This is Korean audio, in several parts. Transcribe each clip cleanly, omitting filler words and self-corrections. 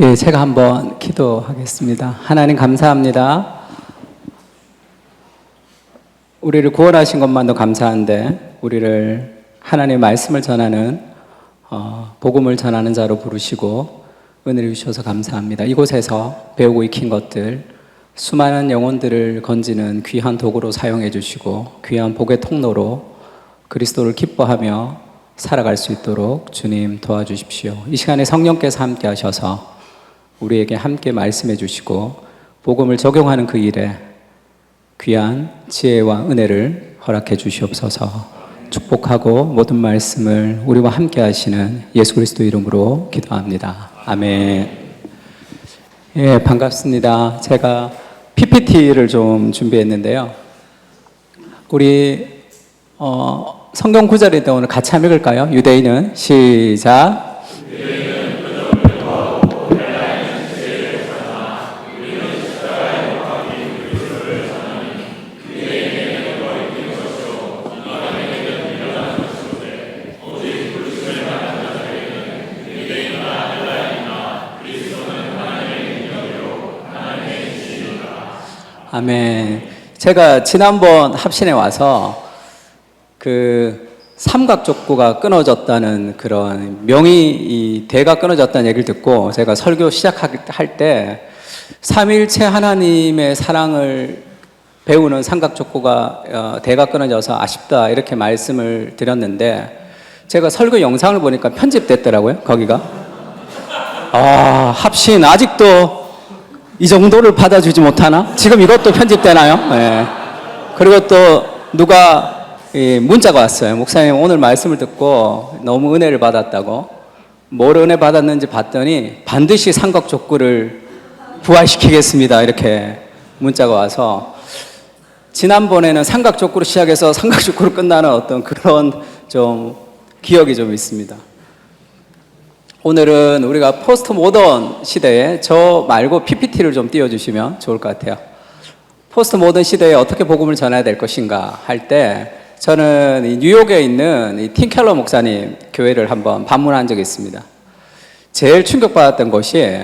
예, 제가 한번 기도하겠습니다. 하나님 감사합니다. 우리를 구원하신 것만도 감사한데 우리를 하나님의 말씀을 전하는 복음을 전하는 자로 부르시고 은혜를 주셔서 감사합니다. 이곳에서 배우고 익힌 것들 수많은 영혼들을 건지는 귀한 도구로 사용해 주시고 귀한 복의 통로로 그리스도를 기뻐하며 살아갈 수 있도록 주님 도와주십시오. 이 시간에 성령께서 함께 하셔서 우리에게 함께 말씀해 주시고 복음을 적용하는 그 일에 귀한 지혜와 은혜를 허락해 주시옵소서. 축복하고 모든 말씀을 우리와 함께 하시는 예수 그리스도 이름으로 기도합니다. 아멘. 예, 반갑습니다. 제가 PPT를 좀 준비했는데요. 우리 성경 구절인데 오늘 같이 한번 읽을까요? 유대인은 시작. 아멘. 제가 지난번 합신에 와서 그 삼각족구가 끊어졌다는 그런 이 대가 끊어졌다는 얘기를 듣고 제가 설교 시작할 때 삼위일체 하나님의 사랑을 배우는 삼각족구가 대가 끊어져서 아쉽다 이렇게 말씀을 드렸는데 제가 설교 영상을 보니까 편집됐더라고요. 거기가 합신 아직도 이 정도를 받아주지 못하나? 지금 이것도 편집되나요? 네. 그리고 또 누가 문자가 왔어요. 목사님 오늘 말씀을 듣고 너무 은혜를 받았다고. 뭘 은혜 받았는지 봤더니 반드시 삼각족구를 부활시키겠습니다. 이렇게 문자가 와서 지난번에는 삼각족구로 시작해서 삼각족구로 끝나는 어떤 그런 좀 기억이 좀 있습니다. 오늘은 우리가 포스트 모던 시대에 저 말고 PPT를 좀 띄워주시면 좋을 것 같아요. 포스트 모던 시대에 어떻게 복음을 전해야 될 것인가 할 때 저는 이 뉴욕에 있는 이 팀 켈러 목사님 교회를 한번 방문한 적이 있습니다. 제일 충격받았던 것이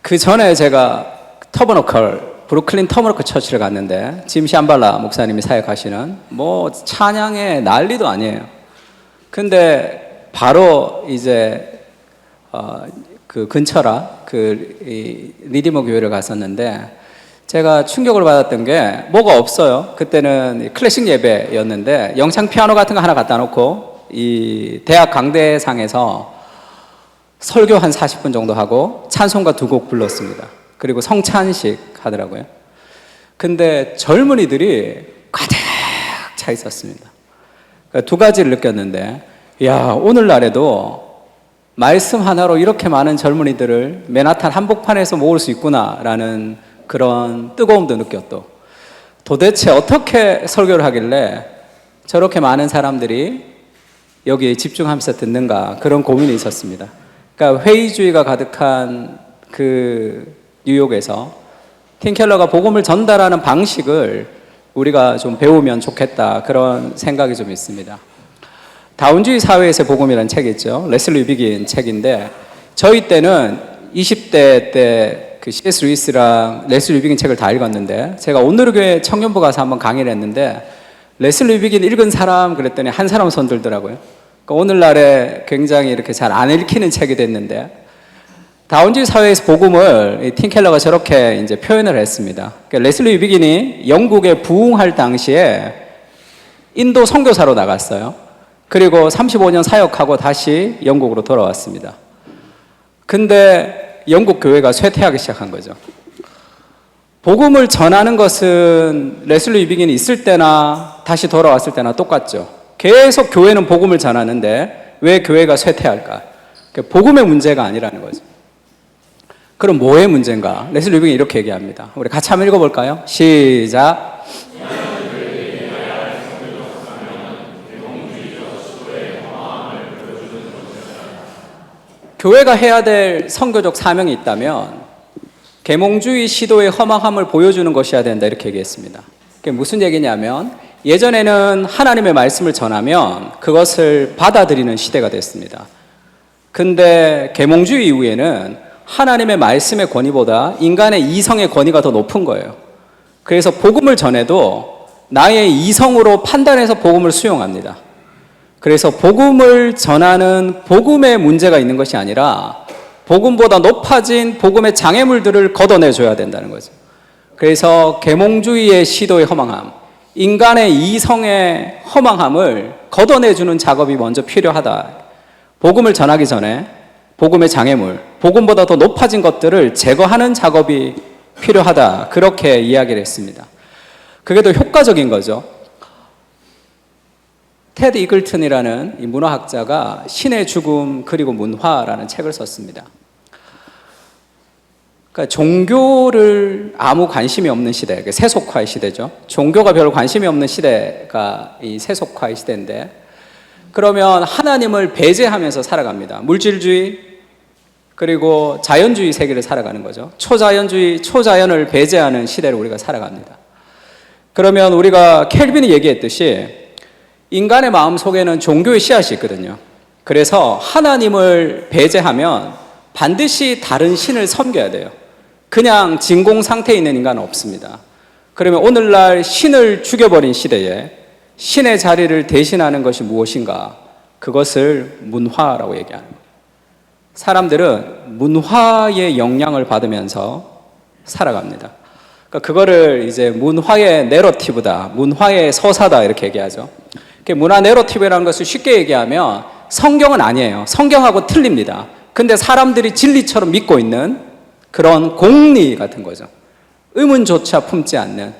그 전에 제가 브루클린 터버너클 처치를 갔는데 짐 샴발라 목사님이 사역하시는 뭐 찬양의 난리도 아니에요. 근데 바로 이제 그 근처라 그 리디머 교회를 갔었는데 제가 충격을 받았던 게 뭐가 없어요. 그때는 클래식 예배였는데 영창 피아노 같은 거 하나 갖다 놓고 이 대학 강대상에서 설교 한 40분 정도 하고 찬송가 2곡 불렀습니다. 그리고 성찬식 하더라고요. 근데 젊은이들이 가득 차 있었습니다. 그러니까 두 가지를 느꼈는데 야, 오늘날에도 말씀 하나로 이렇게 많은 젊은이들을 맨하탄 한복판에서 모을 수 있구나라는 그런 뜨거움도 느꼈고 도대체 어떻게 설교를 하길래 저렇게 많은 사람들이 여기에 집중하면서 듣는가 그런 고민이 있었습니다. 그러니까 회의주의가 가득한 그 뉴욕에서 팀 켈러가 복음을 전달하는 방식을 우리가 좀 배우면 좋겠다 그런 생각이 좀 있습니다. 다운주의 사회에서의 복음이라는 책이 있죠. 레슬리 비긴 책인데 저희 때는 20대 때 그 C.S. 루이스랑 레슬리 비긴 책을 다 읽었는데 제가 온누리교회 청년부 가서 한번 강의를 했는데 레슬리 비긴 읽은 사람 그랬더니 한 사람 손 들더라고요. 그러니까 오늘날에 굉장히 이렇게 잘 안 읽히는 책이 됐는데 다운주의 사회에서 복음을 팀 켈러가 저렇게 이제 표현을 했습니다. 그러니까 레슬리 비긴이 영국에 부흥할 당시에 인도 선교사로 나갔어요. 그리고 35년 사역하고 다시 영국으로 돌아왔습니다. 근데 영국 교회가 쇠퇴하기 시작한 거죠. 복음을 전하는 것은 레슬리 비긴이 있을 때나 다시 돌아왔을 때나 똑같죠. 계속 교회는 복음을 전하는데 왜 교회가 쇠퇴할까? 복음의 문제가 아니라는 거죠. 그럼 뭐의 문제인가? 레슬리 비긴이 이렇게 얘기합니다. 우리 같이 한번 읽어볼까요? 시작. 교회가 해야 될 선교적 사명이 있다면 계몽주의 시도의 허망함을 보여주는 것이어야 된다 이렇게 얘기했습니다. 그게 무슨 얘기냐면 예전에는 하나님의 말씀을 전하면 그것을 받아들이는 시대가 됐습니다. 근데 계몽주의 이후에는 하나님의 말씀의 권위보다 인간의 이성의 권위가 더 높은 거예요. 그래서 복음을 전해도 나의 이성으로 판단해서 복음을 수용합니다. 그래서 복음을 전하는 복음에 문제가 있는 것이 아니라 복음보다 높아진 복음의 장애물들을 걷어내줘야 된다는 거죠. 그래서 계몽주의의 시도의 허망함, 인간의 이성의 허망함을 걷어내주는 작업이 먼저 필요하다. 복음을 전하기 전에 복음의 장애물, 복음보다 더 높아진 것들을 제거하는 작업이 필요하다. 그렇게 이야기를 했습니다. 그게 더 효과적인 거죠. 테드 이글튼이라는 이 문화학자가 신의 죽음 그리고 문화라는 책을 썼습니다. 그러니까 종교를 아무 관심이 없는 시대, 세속화의 시대죠. 종교가 별로 관심이 없는 시대가 이 세속화의 시대인데, 그러면 하나님을 배제하면서 살아갑니다. 물질주의 그리고 자연주의 세계를 살아가는 거죠. 초자연주의, 초자연을 배제하는 시대를 우리가 살아갑니다. 그러면 우리가 켈빈이 얘기했듯이 인간의 마음 속에는 종교의 씨앗이 있거든요. 그래서 하나님을 배제하면 반드시 다른 신을 섬겨야 돼요. 그냥 진공 상태에 있는 인간은 없습니다. 그러면 오늘날 신을 죽여버린 시대에 신의 자리를 대신하는 것이 무엇인가? 그것을 문화라고 얘기하는 거예요. 사람들은 문화의 영향을 받으면서 살아갑니다. 그러니까 그거를 이제 문화의 내러티브다, 문화의 서사다 이렇게 얘기하죠. 문화 내러티브라는 것을 쉽게 얘기하면 성경은 아니에요. 성경하고 틀립니다. 근데 사람들이 진리처럼 믿고 있는 그런 공리 같은 거죠. 의문조차 품지 않는.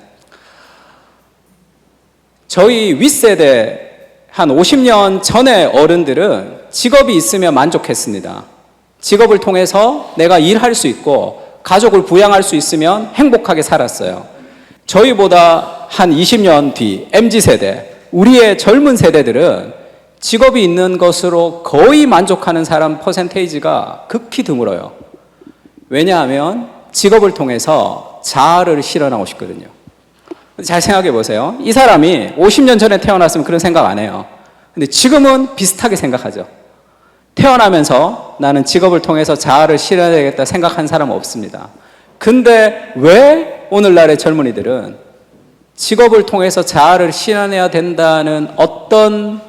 저희 윗세대 한 50년 전의 어른들은 직업이 있으면 만족했습니다. 직업을 통해서 내가 일할 수 있고 가족을 부양할 수 있으면 행복하게 살았어요. 저희보다 한 20년 뒤 MZ세대, 우리의 젊은 세대들은 직업이 있는 것으로 거의 만족하는 사람 퍼센테이지가 극히 드물어요. 왜냐하면 직업을 통해서 자아를 실현하고 싶거든요. 잘 생각해 보세요. 이 사람이 50년 전에 태어났으면 그런 생각 안 해요. 근데 지금은 비슷하게 생각하죠. 태어나면서 나는 직업을 통해서 자아를 실현해야 되겠다 생각한 사람은 없습니다. 근데 왜 오늘날의 젊은이들은 직업을 통해서 자아를 실현해야 된다는 어떤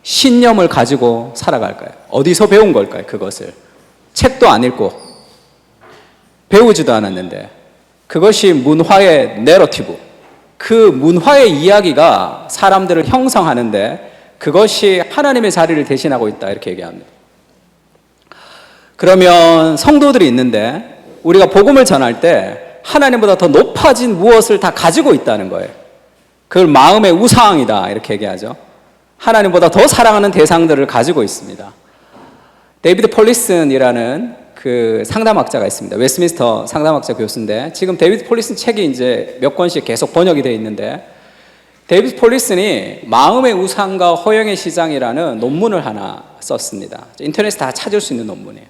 신념을 가지고 살아갈까요? 어디서 배운 걸까요? 그것을. 책도 안 읽고 배우지도 않았는데, 그것이 문화의 내러티브, 그 문화의 이야기가 사람들을 형성하는데 그것이 하나님의 자리를 대신하고 있다 이렇게 얘기합니다. 그러면 성도들이 있는데 우리가 복음을 전할 때 하나님보다 더 높아진 무엇을 다 가지고 있다는 거예요. 그걸 마음의 우상이다 이렇게 얘기하죠. 하나님보다 더 사랑하는 대상들을 가지고 있습니다. 데이비드 폴리슨이라는 그 상담학자가 있습니다. 웨스트민스터 상담학자 교수인데, 지금 데이비드 폴리슨 책이 이제 몇 권씩 계속 번역이 되어 있는데, 데이비드 폴리슨이 마음의 우상과 허영의 시장이라는 논문을 하나 썼습니다. 인터넷에 다 찾을 수 있는 논문이에요.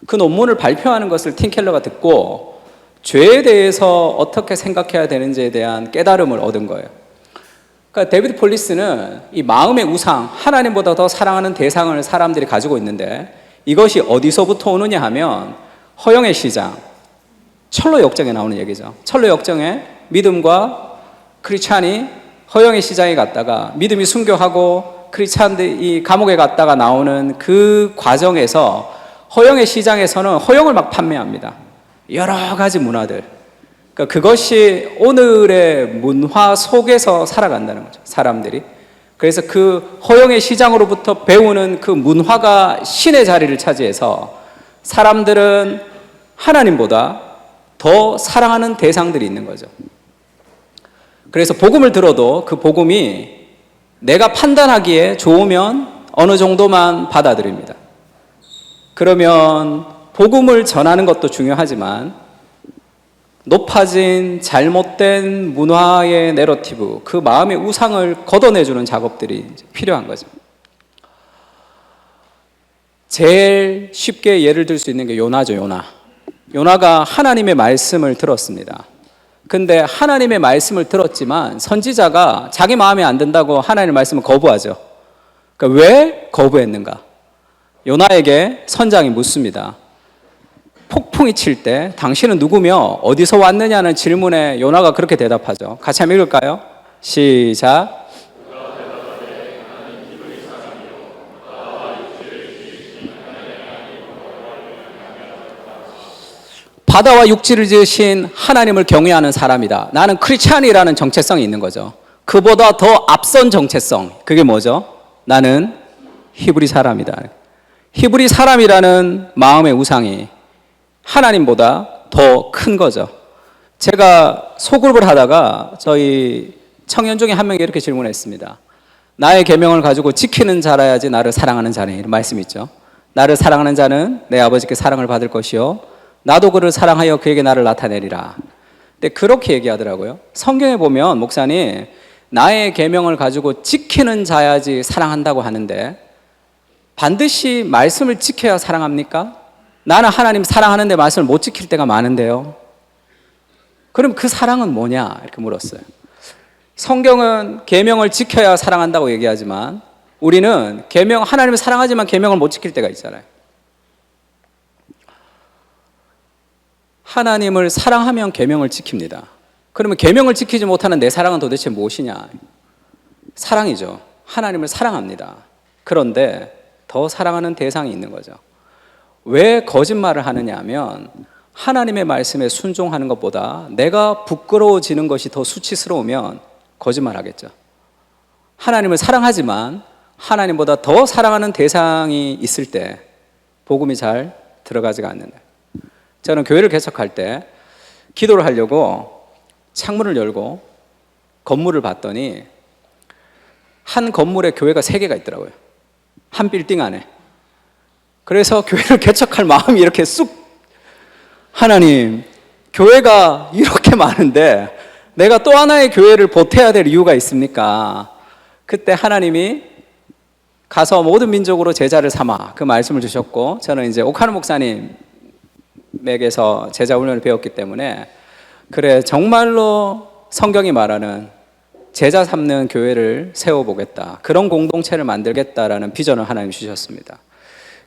그 논문을 발표하는 것을 팀 켈러가 듣고 죄에 대해서 어떻게 생각해야 되는지에 대한 깨달음을 얻은 거예요. 그러니까 데이비드 폴리슨은 이 마음의 우상, 하나님보다 더 사랑하는 대상을 사람들이 가지고 있는데, 이것이 어디서부터 오느냐 하면 허영의 시장, 철로 역정에 나오는 얘기죠. 철로 역정에 믿음과 크리스찬이 허영의 시장에 갔다가 믿음이 순교하고 크리스찬들이 감옥에 갔다가 나오는 그 과정에서 허영의 시장에서는 허영을 막 판매합니다. 여러 가지 문화들. 그러니까 그것이 오늘의 문화 속에서 살아간다는 거죠. 사람들이. 그래서 그 허영의 시장으로부터 배우는 그 문화가 신의 자리를 차지해서 사람들은 하나님보다 더 사랑하는 대상들이 있는 거죠. 그래서 복음을 들어도 그 복음이 내가 판단하기에 좋으면 어느 정도만 받아들입니다. 그러면 복음을 전하는 것도 중요하지만 높아진 잘못된 문화의 내러티브, 그 마음의 우상을 걷어내주는 작업들이 필요한 거죠. 제일 쉽게 예를 들 수 있는 게 요나죠. 요나가 하나님의 말씀을 들었습니다. 근데 하나님의 말씀을 들었지만 선지자가 자기 마음에 안 든다고 하나님의 말씀을 거부하죠. 그러니까 왜 거부했는가? 요나에게 선장이 묻습니다. 폭풍이 칠 때 당신은 누구며 어디서 왔느냐는 질문에 요나가 그렇게 대답하죠. 같이 한번 읽을까요? 시작. 바다와 육지를 지으신 하나님을 경외하는 사람이다. 나는 크리스찬이라는 정체성이 있는 거죠. 그보다 더 앞선 정체성, 그게 뭐죠? 나는 히브리 사람이다. 히브리 사람이라는 마음의 우상이 하나님보다 더 큰 거죠. 제가 소그룹을 하다가 저희 청년 중에 한 명이 이렇게 질문했습니다. 나의 계명을 가지고 지키는 자라야지 나를 사랑하는 자네, 이런 말씀이 있죠. 나를 사랑하는 자는 내 아버지께 사랑을 받을 것이요 나도 그를 사랑하여 그에게 나를 나타내리라. 근데 그렇게 얘기하더라고요. 성경에 보면 목사님, 나의 계명을 가지고 지키는 자야지 사랑한다고 하는데 반드시 말씀을 지켜야 사랑합니까? 나는 하나님 사랑하는데 말씀을 못 지킬 때가 많은데요. 그럼 그 사랑은 뭐냐? 이렇게 물었어요. 성경은 계명을 지켜야 사랑한다고 얘기하지만 우리는 하나님을 사랑하지만 계명을 못 지킬 때가 있잖아요. 하나님을 사랑하면 계명을 지킵니다. 그러면 계명을 지키지 못하는 내 사랑은 도대체 무엇이냐? 사랑이죠. 하나님을 사랑합니다. 그런데 더 사랑하는 대상이 있는 거죠. 왜 거짓말을 하느냐 하면 하나님의 말씀에 순종하는 것보다 내가 부끄러워지는 것이 더 수치스러우면 거짓말하겠죠. 하나님을 사랑하지만 하나님보다 더 사랑하는 대상이 있을 때 복음이 잘 들어가지가 않는다. 저는 교회를 개척할 때 기도를 하려고 창문을 열고 건물을 봤더니 한 건물에 교회가 3개가 있더라고요. 한 빌딩 안에. 그래서 교회를 개척할 마음이 이렇게 하나님, 교회가 이렇게 많은데 내가 또 하나의 교회를 보태야 될 이유가 있습니까? 그때 하나님이 가서 모든 민족으로 제자를 삼아, 그 말씀을 주셨고, 저는 이제 오카노 목사님에게서 제자 훈련을 배웠기 때문에 그래, 정말로 성경이 말하는 제자 삼는 교회를 세워보겠다, 그런 공동체를 만들겠다라는 비전을 하나님 주셨습니다.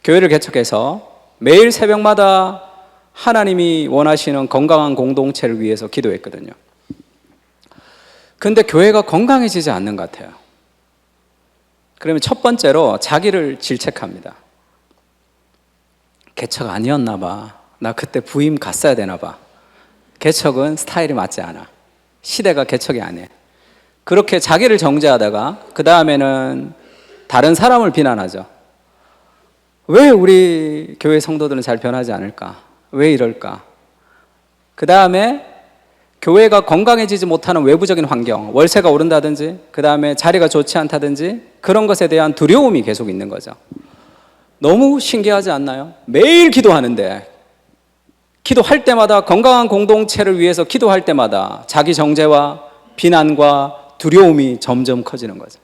교회를 개척해서 매일 새벽마다 하나님이 원하시는 건강한 공동체를 위해서 기도했거든요. 근데 교회가 건강해지지 않는 것 같아요. 그러면 첫 번째로 자기를 질책합니다. 개척 아니었나 봐. 나 그때 부임 갔어야 되나 봐. 개척은 스타일이 맞지 않아. 시대가 개척이 아니에요. 그렇게 자기를 정죄하다가 그 다음에는 다른 사람을 비난하죠. 왜 우리 교회 성도들은 잘 변하지 않을까? 왜 이럴까? 그 다음에 교회가 건강해지지 못하는 외부적인 환경, 월세가 오른다든지, 그 다음에 자리가 좋지 않다든지, 그런 것에 대한 두려움이 계속 있는 거죠. 너무 신기하지 않나요? 매일 기도하는데, 기도할 때마다 건강한 공동체를 위해서 기도할 때마다 자기 정죄와 비난과 두려움이 점점 커지는 거죠.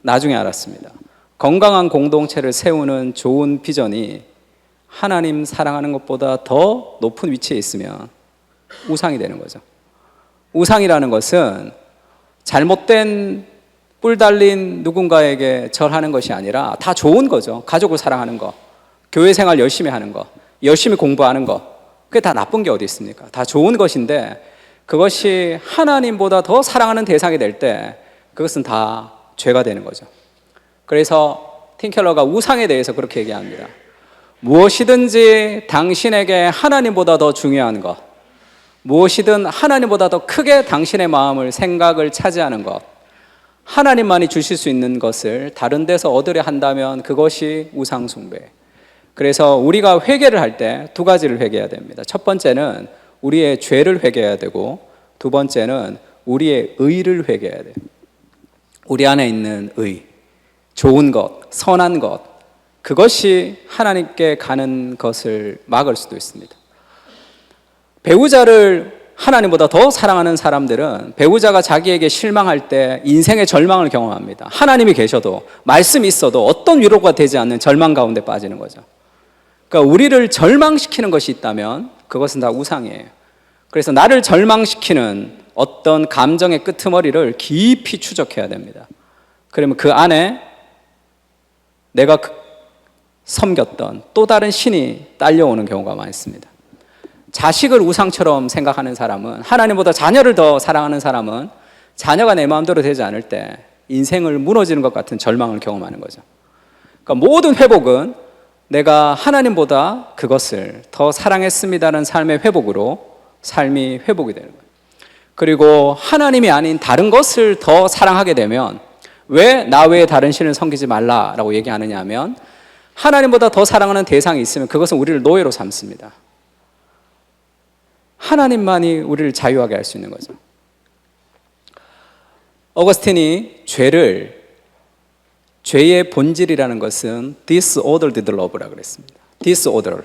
나중에 알았습니다. 건강한 공동체를 세우는 좋은 비전이 하나님 사랑하는 것보다 더 높은 위치에 있으면 우상이 되는 거죠. 우상이라는 것은 잘못된 뿔 달린 누군가에게 절하는 것이 아니라 다 좋은 거죠. 가족을 사랑하는 거, 교회 생활 열심히 하는 거, 열심히 공부하는 거, 그게 다 나쁜 게 어디 있습니까? 다 좋은 것인데 그것이 하나님보다 더 사랑하는 대상이 될 때 그것은 다 죄가 되는 거죠. 그래서 팀 켈러가 우상에 대해서 그렇게 얘기합니다. 무엇이든지 당신에게 하나님보다 더 중요한 것, 무엇이든 하나님보다 더 크게 당신의 마음을, 생각을 차지하는 것, 하나님만이 주실 수 있는 것을 다른 데서 얻으려 한다면 그것이 우상 숭배. 그래서 우리가 회개를 할 때 2가지를 회개해야 됩니다. 첫 번째는 우리의 죄를 회개해야 되고, 두 번째는 우리의 의를 회개해야 돼요. 우리 안에 있는 의, 좋은 것, 선한 것, 그것이 하나님께 가는 것을 막을 수도 있습니다. 배우자를 하나님보다 더 사랑하는 사람들은 배우자가 자기에게 실망할 때 인생의 절망을 경험합니다. 하나님이 계셔도, 말씀이 있어도 어떤 위로가 되지 않는 절망 가운데 빠지는 거죠. 그러니까 우리를 절망시키는 것이 있다면 그것은 다 우상이에요. 그래서 나를 절망시키는 어떤 감정의 끄트머리를 깊이 추적해야 됩니다. 그러면 그 안에 내가 섬겼던 또 다른 신이 딸려오는 경우가 많습니다. 자식을 우상처럼 생각하는 사람은, 하나님보다 자녀를 더 사랑하는 사람은 자녀가 내 마음대로 되지 않을 때 인생을 무너지는 것 같은 절망을 경험하는 거죠. 그러니까 모든 회복은 내가 하나님보다 그것을 더 사랑했습니다라는 삶의 회복으로 삶이 회복이 되는 거예요. 그리고 하나님이 아닌 다른 것을 더 사랑하게 되면, 왜 나 외에 다른 신을 섬기지 말라라고 얘기하느냐 하면, 하나님보다 더 사랑하는 대상이 있으면 그것은 우리를 노예로 삼습니다. 하나님만이 우리를 자유하게 할 수 있는 거죠. 어거스틴이 죄의 본질이라는 것은 disordered love라고 그랬습니다. disorder,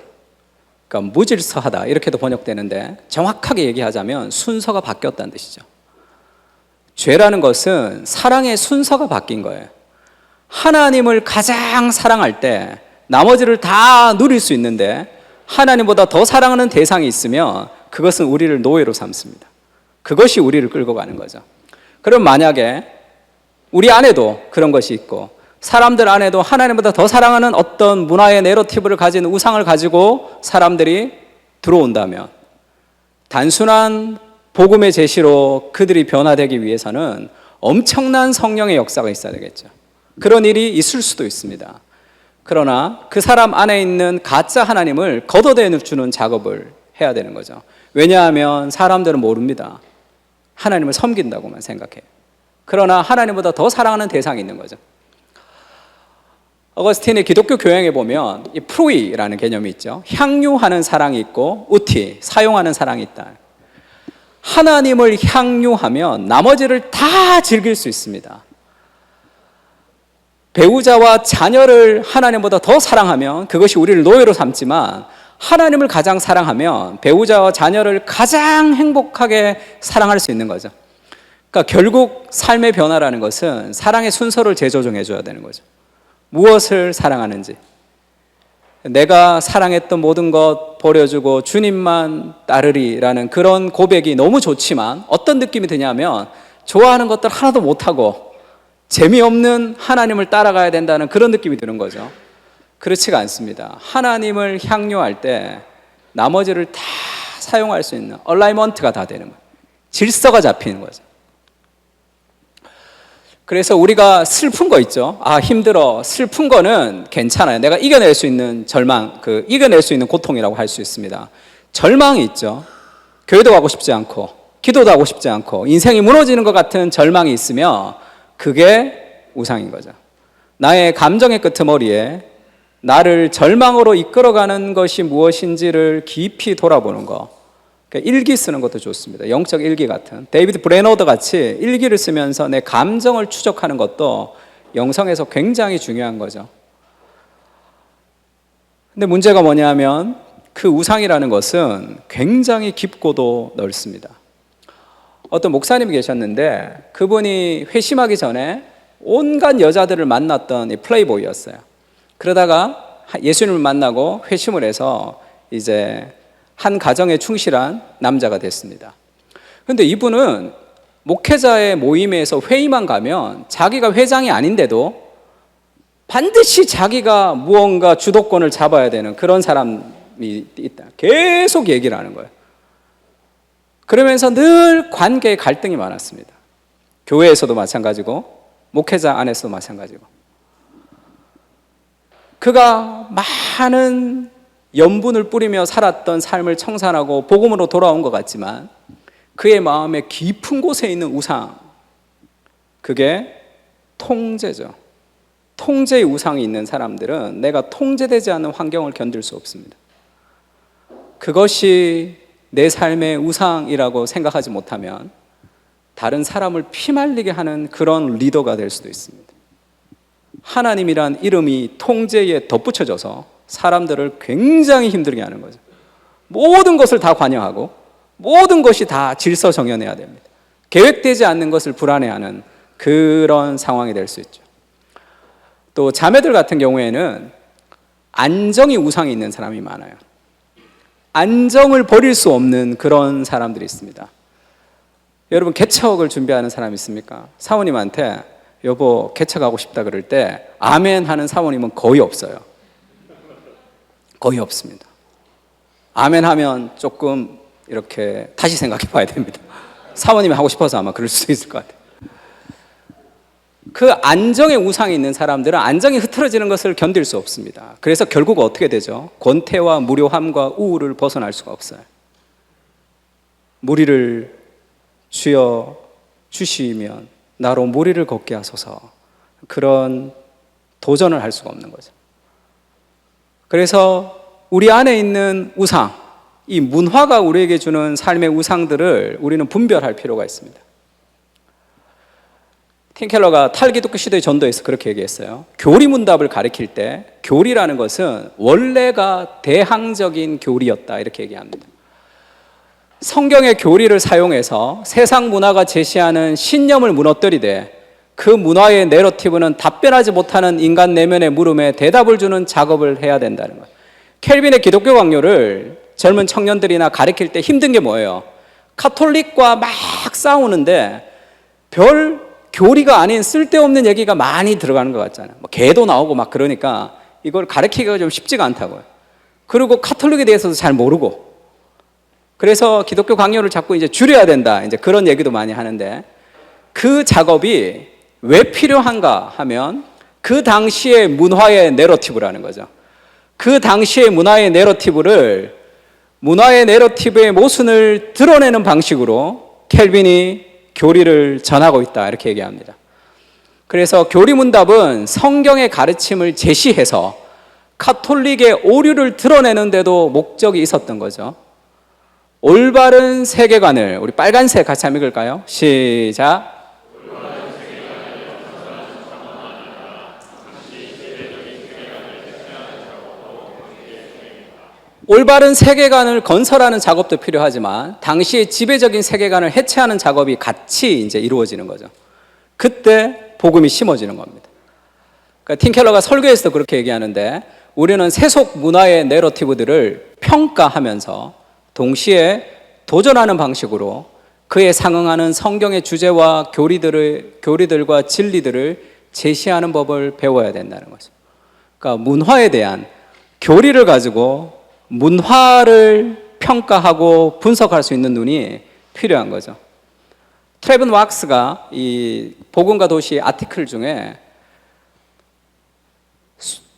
그러니까 무질서하다 이렇게도 번역되는데, 정확하게 얘기하자면 순서가 바뀌었다는 뜻이죠. 죄라는 것은 사랑의 순서가 바뀐 거예요. 하나님을 가장 사랑할 때 나머지를 다 누릴 수 있는데, 하나님보다 더 사랑하는 대상이 있으면 그것은 우리를 노예로 삼습니다. 그것이 우리를 끌고 가는 거죠. 그럼 만약에 우리 안에도 그런 것이 있고, 사람들 안에도 하나님보다 더 사랑하는 어떤 문화의 내러티브를 가진 우상을 가지고 사람들이 들어온다면, 단순한 복음의 제시로 그들이 변화되기 위해서는 엄청난 성령의 역사가 있어야 되겠죠. 그런 일이 있을 수도 있습니다. 그러나 그 사람 안에 있는 가짜 하나님을 걷어내주는 작업을 해야 되는 거죠. 왜냐하면 사람들은 모릅니다. 하나님을 섬긴다고만 생각해요. 그러나 하나님보다 더 사랑하는 대상이 있는 거죠. 어거스틴의 기독교 교양에 보면 이 프루이라는 개념이 있죠. 향유하는 사랑이 있고 우티, 사용하는 사랑이 있다. 하나님을 향유하면 나머지를 다 즐길 수 있습니다. 배우자와 자녀를 하나님보다 더 사랑하면 그것이 우리를 노예로 삼지만, 하나님을 가장 사랑하면 배우자와 자녀를 가장 행복하게 사랑할 수 있는 거죠. 그러니까 결국 삶의 변화라는 것은 사랑의 순서를 재조정해 줘야 되는 거죠. 무엇을 사랑하는지, 내가 사랑했던 모든 것 버려주고 주님만 따르리라는 그런 고백이 너무 좋지만, 어떤 느낌이 드냐면 좋아하는 것들 하나도 못하고 재미없는 하나님을 따라가야 된다는 그런 느낌이 드는 거죠. 그렇지가 않습니다. 하나님을 향유할 때 나머지를 다 사용할 수 있는 얼라이먼트가 다 되는 거예요. 질서가 잡히는 거죠. 그래서 우리가 슬픈 거 있죠. 아, 힘들어. 슬픈 거는 괜찮아요. 내가 이겨낼 수 있는 절망, 이겨낼 수 있는 고통이라고 할 수 있습니다. 절망이 있죠. 교회도 가고 싶지 않고, 기도도 하고 싶지 않고, 인생이 무너지는 것 같은 절망이 있으면 그게 우상인 거죠. 나의 감정의 끄트머리에 나를 절망으로 이끌어가는 것이 무엇인지를 깊이 돌아보는 거. 일기 쓰는 것도 좋습니다. 영적 일기 같은. 데이비드 브레너드 같이 일기를 쓰면서 내 감정을 추적하는 것도 영성에서 굉장히 중요한 거죠. 근데 문제가 뭐냐면 그 우상이라는 것은 굉장히 깊고도 넓습니다. 어떤 목사님이 계셨는데 그분이 회심하기 전에 온갖 여자들을 만났던 플레이보이였어요. 그러다가 예수님을 만나고 회심을 해서 이제 한 가정에 충실한 남자가 됐습니다. 그런데 이분은 목회자의 모임에서 회의만 가면 자기가 회장이 아닌데도 반드시 자기가 무언가 주도권을 잡아야 되는 그런 사람이 있다. 계속 얘기를 하는 거예요. 그러면서 늘 관계에 갈등이 많았습니다. 교회에서도 마찬가지고 목회자 안에서도 마찬가지고. 그가 많은 염분을 뿌리며 살았던 삶을 청산하고 복음으로 돌아온 것 같지만 그의 마음의 깊은 곳에 있는 우상, 그게 통제죠. 통제의 우상이 있는 사람들은 내가 통제되지 않는 환경을 견딜 수 없습니다. 그것이 내 삶의 우상이라고 생각하지 못하면 다른 사람을 피말리게 하는 그런 리더가 될 수도 있습니다. 하나님이란 이름이 통제에 덧붙여져서 사람들을 굉장히 힘들게 하는 거죠. 모든 것을 다 관여하고 모든 것이 다 질서 정연해야 됩니다. 계획되지 않는 것을 불안해하는 그런 상황이 될 수 있죠. 또 자매들 같은 경우에는 안정이 우상이 있는 사람이 많아요. 안정을 버릴 수 없는 그런 사람들이 있습니다. 여러분 개척을 준비하는 사람 있습니까? 사모님한테 여보 개척하고 싶다 그럴 때 아멘 하는 사모님은 거의 없어요. 거의 없습니다. 아멘 하면 조금 이렇게 다시 생각해 봐야 됩니다. 사모님이 하고 싶어서 아마 그럴 수도 있을 것 같아요. 그 안정의 우상이 있는 사람들은 안정이 흐트러지는 것을 견딜 수 없습니다. 그래서 결국 어떻게 되죠? 권태와 무료함과 우울을 벗어날 수가 없어요. 무리를 주여 주시면 나로 무리를 걷게 하소서, 그런 도전을 할 수가 없는 거죠. 그래서 우리 안에 있는 우상, 이 문화가 우리에게 주는 삶의 우상들을 우리는 분별할 필요가 있습니다. 팀 켈러가 탈기독교 시대의 전도에서 그렇게 얘기했어요. 교리문답을 가리킬 때 교리라는 것은 원래가 대항적인 교리였다, 이렇게 얘기합니다. 성경의 교리를 사용해서 세상 문화가 제시하는 신념을 무너뜨리되 그 문화의 내러티브는 답변하지 못하는 인간 내면의 물음에 대답을 주는 작업을 해야 된다는 거예요. 켈빈의 기독교 강요를 젊은 청년들이나 가르칠 때 힘든 게 뭐예요? 카톨릭과 막 싸우는데 별 교리가 아닌 쓸데없는 얘기가 많이 들어가는 것 같잖아요. 개도 나오고 막 그러니까 이걸 가르치기가 좀 쉽지가 않다고요. 그리고 카톨릭에 대해서도 잘 모르고, 그래서 기독교 강요를 자꾸 이제 줄여야 된다, 이제 그런 얘기도 많이 하는데, 그 작업이 왜 필요한가 하면 그 당시의 문화의 내러티브라는 거죠. 그 당시의 문화의 내러티브를, 문화의 내러티브의 모순을 드러내는 방식으로 켈빈이 교리를 전하고 있다, 이렇게 얘기합니다. 그래서 교리문답은 성경의 가르침을 제시해서 카톨릭의 오류를 드러내는 데도 목적이 있었던 거죠. 올바른 세계관을, 우리 빨간색 같이 한번 읽을까요? 시작. 올바른 세계관을 건설하는 작업도 필요하지만 당시의 지배적인 세계관을 해체하는 작업이 같이 이제 이루어지는 거죠. 그때 복음이 심어지는 겁니다. 그러니까 팀 켈러가 설교에서도 그렇게 얘기하는데, 우리는 세속 문화의 내러티브들을 평가하면서 동시에 도전하는 방식으로 그에 상응하는 성경의 주제와 교리들과 진리들을 제시하는 법을 배워야 된다는 거죠. 그러니까 문화에 대한 교리를 가지고 문화를 평가하고 분석할 수 있는 눈이 필요한 거죠. 트레븐 왁스가 이 복음과 도시 아티클 중에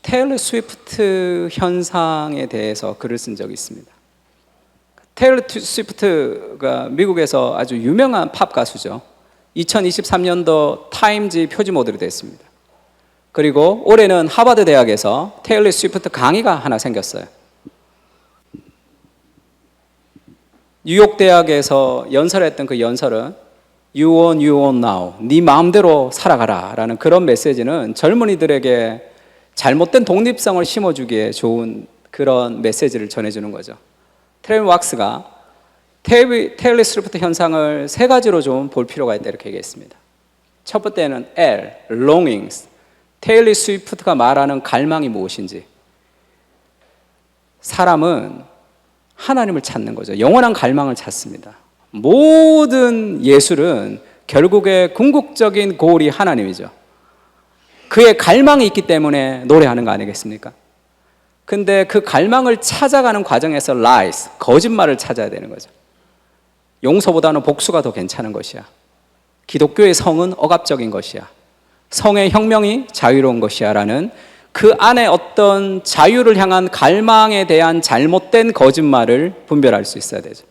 테일러 스위프트 현상에 대해서 글을 쓴 적이 있습니다. 테일러 스위프트가 미국에서 아주 유명한 팝 가수죠. 2023년도 타임지 표지 모델이 됐습니다. 그리고 올해는 하버드 대학에서 테일러 스위프트 강의가 하나 생겼어요. 뉴욕 대학에서 연설했던 그 연설은 You on now, 네 마음대로 살아가라 라는 그런 메시지는 젊은이들에게 잘못된 독립성을 심어주기에 좋은 그런 메시지를 전해주는 거죠. 트레빈 왁스가 테일러 스위프트 현상을 세 가지로 좀 볼 필요가 있다, 이렇게 얘기했습니다. 첫 번째는 L, longings. 테일러 스위프트가 말하는 갈망이 무엇인지. 사람은 하나님을 찾는 거죠. 영원한 갈망을 찾습니다. 모든 예술은 결국에 궁극적인 고울이 하나님이죠. 그의 갈망이 있기 때문에 노래하는 거 아니겠습니까? 근데 그 갈망을 찾아가는 과정에서 lies, 거짓말을 찾아야 되는 거죠. 용서보다는 복수가 더 괜찮은 것이야. 기독교의 성은 억압적인 것이야. 성의 혁명이 자유로운 것이야 라는 그 안에 어떤 자유를 향한 갈망에 대한 잘못된 거짓말을 분별할 수 있어야 되죠.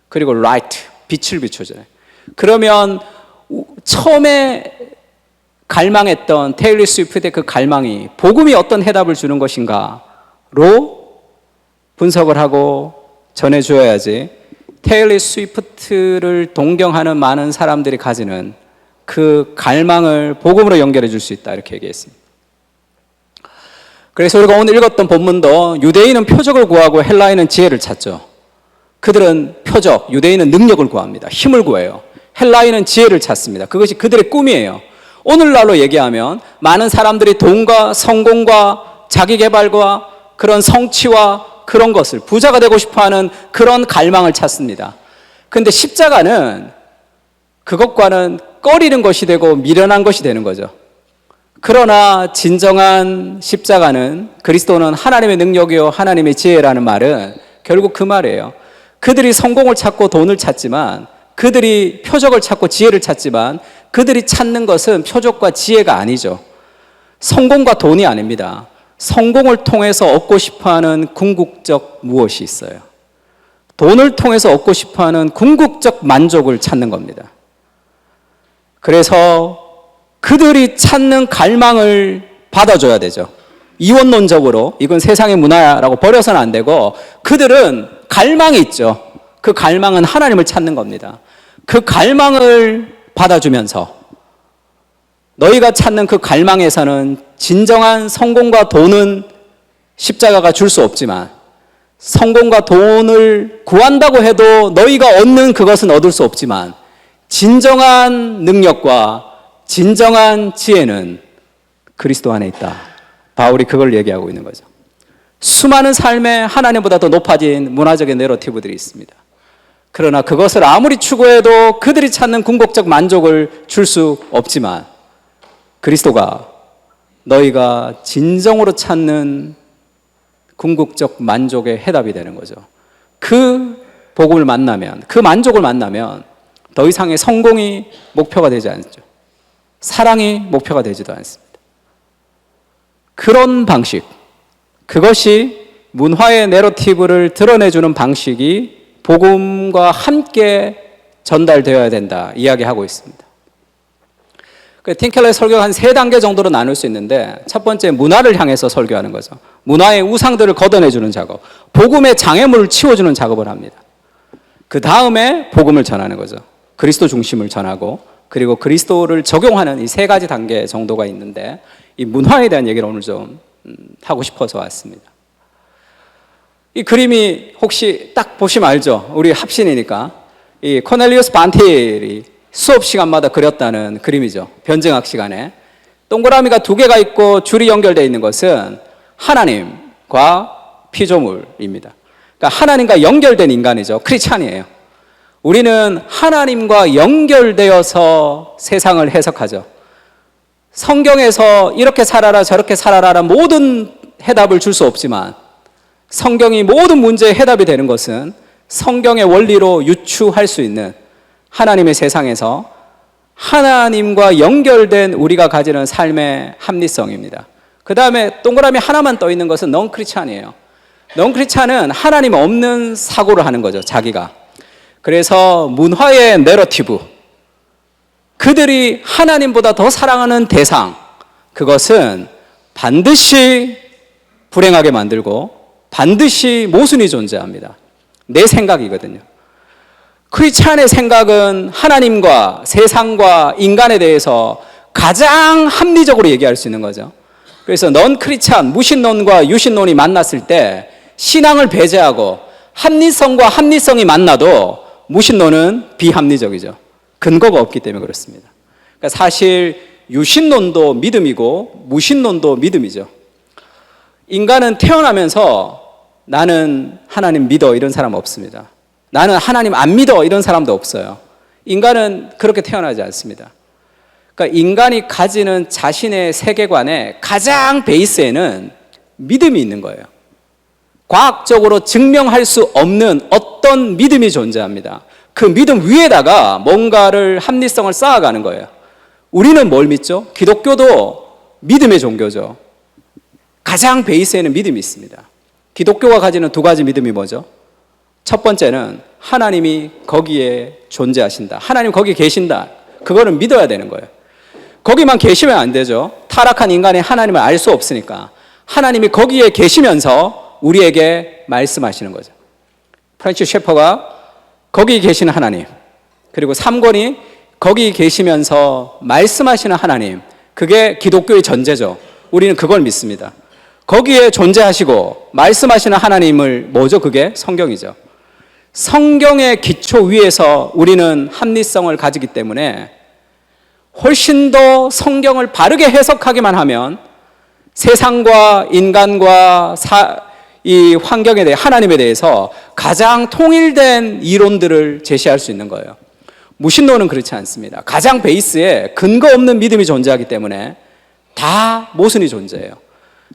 그리고 light, 빛을 비춰줘요. 그러면 처음에 갈망했던 테일러 스위프트의 그 갈망이 복음이 어떤 해답을 주는 것인가로 분석을 하고 전해주어야지, 테일러 스위프트를 동경하는 많은 사람들이 가지는 그 갈망을 복음으로 연결해 줄 수 있다, 이렇게 얘기했습니다. 그래서 우리가 오늘 읽었던 본문도 유대인은 표적을 구하고 헬라인은 지혜를 찾죠. 그들은 표적, 유대인은 능력을 구합니다. 힘을 구해요. 헬라인은 지혜를 찾습니다. 그것이 그들의 꿈이에요. 오늘날로 얘기하면 많은 사람들이 돈과 성공과 자기개발과 그런 성취와 그런 것을, 부자가 되고 싶어하는 그런 갈망을 찾습니다. 그런데 십자가는 그것과는 꺼리는 것이 되고 미련한 것이 되는 거죠. 그러나 진정한 십자가는, 그리스도는 하나님의 능력이요 하나님의 지혜라는 말은 결국 그 말이에요. 그들이 성공을 찾고 돈을 찾지만, 그들이 표적을 찾고 지혜를 찾지만, 그들이 찾는 것은 표적과 지혜가 아니죠. 성공과 돈이 아닙니다. 성공을 통해서 얻고 싶어하는 궁극적 무엇이 있어요. 돈을 통해서 얻고 싶어하는 궁극적 만족을 찾는 겁니다. 그래서 그들이 찾는 갈망을 받아줘야 되죠. 이원론적으로 이건 세상의 문화라고 버려서는 안 되고, 그들은 갈망이 있죠. 그 갈망은 하나님을 찾는 겁니다. 그 갈망을 받아주면서 너희가 찾는 그 갈망에서는 진정한 성공과 돈은 십자가가 줄 수 없지만, 성공과 돈을 구한다고 해도 너희가 얻는 그것은 얻을 수 없지만, 진정한 능력과 진정한 지혜는 그리스도 안에 있다. 바울이 그걸 얘기하고 있는 거죠. 수많은 삶에 하나님보다 더 높아진 문화적인 내러티브들이 있습니다. 그러나 그것을 아무리 추구해도 그들이 찾는 궁극적 만족을 줄 수 없지만, 그리스도가 너희가 진정으로 찾는 궁극적 만족의 해답이 되는 거죠. 그 복음을 만나면, 그 만족을 만나면 더 이상의 성공이 목표가 되지 않죠. 사랑이 목표가 되지도 않습니다. 그런 방식, 그것이 문화의 내러티브를 드러내주는 방식이 복음과 함께 전달되어야 된다 이야기하고 있습니다. 틴켈러의 설교가 한 3단계 정도로 나눌 수 있는데, 첫 번째 문화를 향해서 설교하는 거죠. 문화의 우상들을 걷어내주는 작업, 복음의 장애물을 치워주는 작업을 합니다. 그 다음에 복음을 전하는 거죠. 그리스도 중심을 전하고, 그리고 그리스도를 적용하는 이 3가지 단계 정도가 있는데, 이 문화에 대한 얘기를 오늘 좀 하고 싶어서 왔습니다. 이 그림이 혹시 딱 보시면 알죠? 우리 합신이니까. 이 코넬리우스 반틸이 수업 시간마다 그렸다는 그림이죠. 변증학 시간에. 동그라미가 2개가 있고 줄이 연결되어 있는 것은 하나님과 피조물입니다. 그러니까 하나님과 연결된 인간이죠. 크리스찬이에요. 우리는 하나님과 연결되어서 세상을 해석하죠. 성경에서 이렇게 살아라 저렇게 살아라는 모든 해답을 줄 수 없지만, 성경이 모든 문제의 해답이 되는 것은 성경의 원리로 유추할 수 있는 하나님의 세상에서 하나님과 연결된 우리가 가지는 삶의 합리성입니다. 그 다음에 동그라미 하나만 떠 있는 것은 넌 크리스찬이에요. 넌 크리스찬은 하나님 없는 사고를 하는 거죠, 자기가. 그래서 문화의 내러티브, 그들이 하나님보다 더 사랑하는 대상, 그것은 반드시 불행하게 만들고 반드시 모순이 존재합니다. 내 생각이거든요. 크리스찬의 생각은 하나님과 세상과 인간에 대해서 가장 합리적으로 얘기할 수 있는 거죠. 그래서 넌 크리스찬, 무신론과 유신론이 만났을 때 신앙을 배제하고 합리성과 합리성이 만나도 무신론은 비합리적이죠. 근거가 없기 때문에 그렇습니다. 그러니까 사실 유신론도 믿음이고 무신론도 믿음이죠. 인간은 태어나면서 나는 하나님 믿어 이런 사람 없습니다. 나는 하나님 안 믿어 이런 사람도 없어요. 인간은 그렇게 태어나지 않습니다. 그러니까 인간이 가지는 자신의 세계관의 가장 베이스에는 믿음이 있는 거예요. 과학적으로 증명할 수 없는 어떤 믿음이 존재합니다. 그 믿음 위에다가 뭔가를 합리성을 쌓아가는 거예요. 우리는 뭘 믿죠? 기독교도 믿음의 종교죠. 가장 베이스에는 믿음이 있습니다. 기독교가 가지는 2가지 믿음이 뭐죠? 첫 번째는 하나님이 거기에 존재하신다. 하나님 거기 계신다. 그거는 믿어야 되는 거예요. 거기만 계시면 안 되죠. 타락한 인간이 하나님을 알 수 없으니까. 하나님이 거기에 계시면서 우리에게 말씀하시는 거죠. 프란치스 셰퍼가 거기 계시는 하나님, 그리고 3권이 거기 계시면서 말씀하시는 하나님, 그게 기독교의 전제죠. 우리는 그걸 믿습니다. 거기에 존재하시고 말씀하시는 하나님을 뭐죠? 그게 성경이죠. 성경의 기초 위에서 우리는 합리성을 가지기 때문에 훨씬 더 성경을 바르게 해석하기만 하면 세상과 인간과 이 환경에 대해, 하나님에 대해서 가장 통일된 이론들을 제시할 수 있는 거예요. 무신론은 그렇지 않습니다. 가장 베이스에 근거 없는 믿음이 존재하기 때문에 다 모순이 존재해요.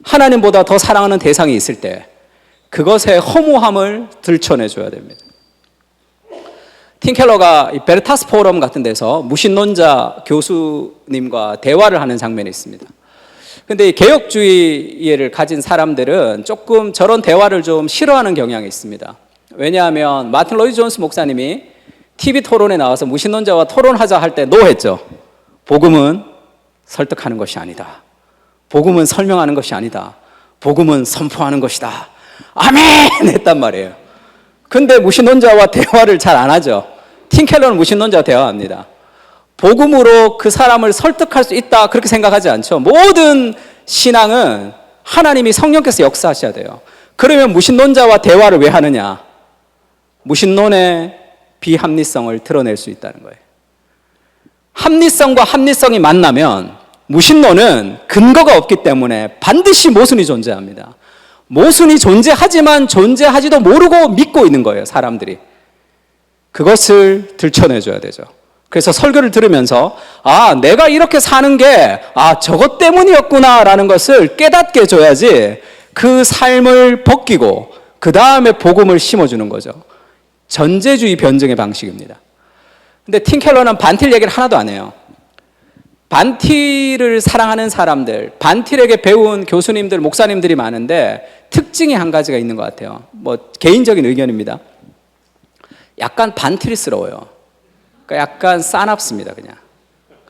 하나님보다 더 사랑하는 대상이 있을 때 그것의 허무함을 들춰내줘야 됩니다. 팀 켈러가 이 베르타스 포럼 같은 데서 무신론자 교수님과 대화를 하는 장면이 있습니다. 근데 이 개혁주의를 가진 사람들은 조금 저런 대화를 좀 싫어하는 경향이 있습니다. 왜냐하면 마틴 로이드 존스 목사님이 TV 토론에 나와서 무신론자와 토론하자 할 때 노했죠. 복음은 설득하는 것이 아니다. 복음은 설명하는 것이 아니다. 복음은 선포하는 것이다. 아멘! 했단 말이에요. 근데 무신론자와 대화를 잘 안 하죠. 팀 켈러는 무신론자와 대화합니다. 복음으로 그 사람을 설득할 수 있다 그렇게 생각하지 않죠. 모든 신앙은 하나님이 성령께서 역사하셔야 돼요. 그러면 무신론자와 대화를 왜 하느냐? 무신론의 비합리성을 드러낼 수 있다는 거예요. 합리성과 합리성이 만나면 무신론은 근거가 없기 때문에 반드시 모순이 존재합니다. 모순이 존재하지만 존재하지도 모르고 믿고 있는 거예요, 사람들이. 그것을 들춰내줘야 되죠. 그래서 설교를 들으면서 내가 이렇게 사는 게 저것 때문이었구나라는 것을 깨닫게 해줘야지 그 삶을 벗기고 그 다음에 복음을 심어주는 거죠. 전제주의 변증의 방식입니다. 근데 팀 켈러는 반틸 얘기를 하나도 안 해요. 반틸을 사랑하는 사람들, 반틸에게 배운 교수님들, 목사님들이 많은데 특징이 한 가지가 있는 것 같아요. 개인적인 의견입니다. 약간 반틸스러워요. 그러니까 약간 싸납습니다, 그냥.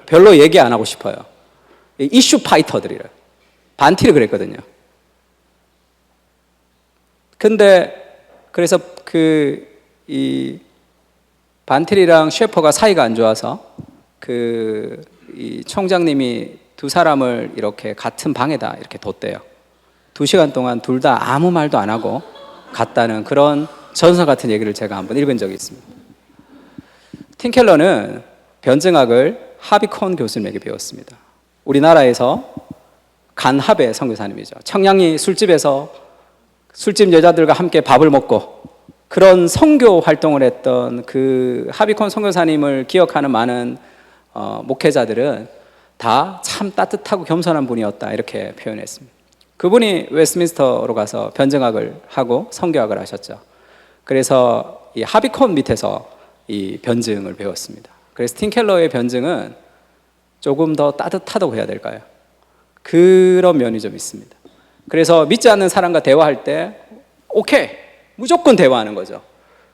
별로 얘기 안 하고 싶어요. 이슈 파이터들이래. 반틸이 그랬거든요. 근데 그래서 이 반틸이랑 셰퍼가 사이가 안 좋아서 이 총장님이 두 사람을 이렇게 같은 방에다 이렇게 뒀대요. 2시간 동안 둘 다 아무 말도 안 하고 갔다는 그런 전설 같은 얘기를 제가 한번 읽은 적이 있습니다. 팀 켈러는 변증학을 하비 콘 교수님에게 배웠습니다. 우리나라에서 간합의 선교사님이죠. 청량리 술집에서 술집 여자들과 함께 밥을 먹고 그런 선교 활동을 했던 그 하비 콘 선교사님을 기억하는 많은 목회자들은 다 참 따뜻하고 겸손한 분이었다 이렇게 표현했습니다. 그분이 웨스트민스터로 가서 변증학을 하고 선교학을 하셨죠. 그래서 이 하비 콘 밑에서 이 변증을 배웠습니다. 그래서 팀 켈러의 변증은 조금 더 따뜻하다고 해야 될까요? 그런 면이 좀 있습니다. 그래서 믿지 않는 사람과 대화할 때 오케이, 무조건 대화하는 거죠.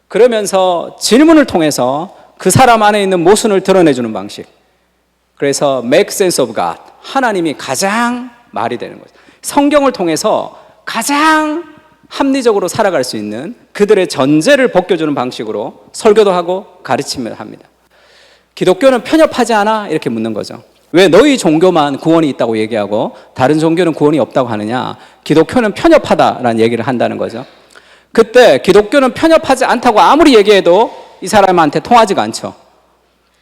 그러면서 질문을 통해서 그 사람 안에 있는 모순을 드러내주는 방식. 그래서 make sense of God, 하나님이 가장 말이 되는 거죠. 성경을 통해서 가장 합리적으로 살아갈 수 있는 그들의 전제를 벗겨주는 방식으로 설교도 하고 가르침을 합니다. 기독교는 편협하지 않아? 이렇게 묻는 거죠. 왜 너희 종교만 구원이 있다고 얘기하고 다른 종교는 구원이 없다고 하느냐? 기독교는 편협하다라는 얘기를 한다는 거죠. 그때 기독교는 편협하지 않다고 아무리 얘기해도 이 사람한테 통하지가 않죠.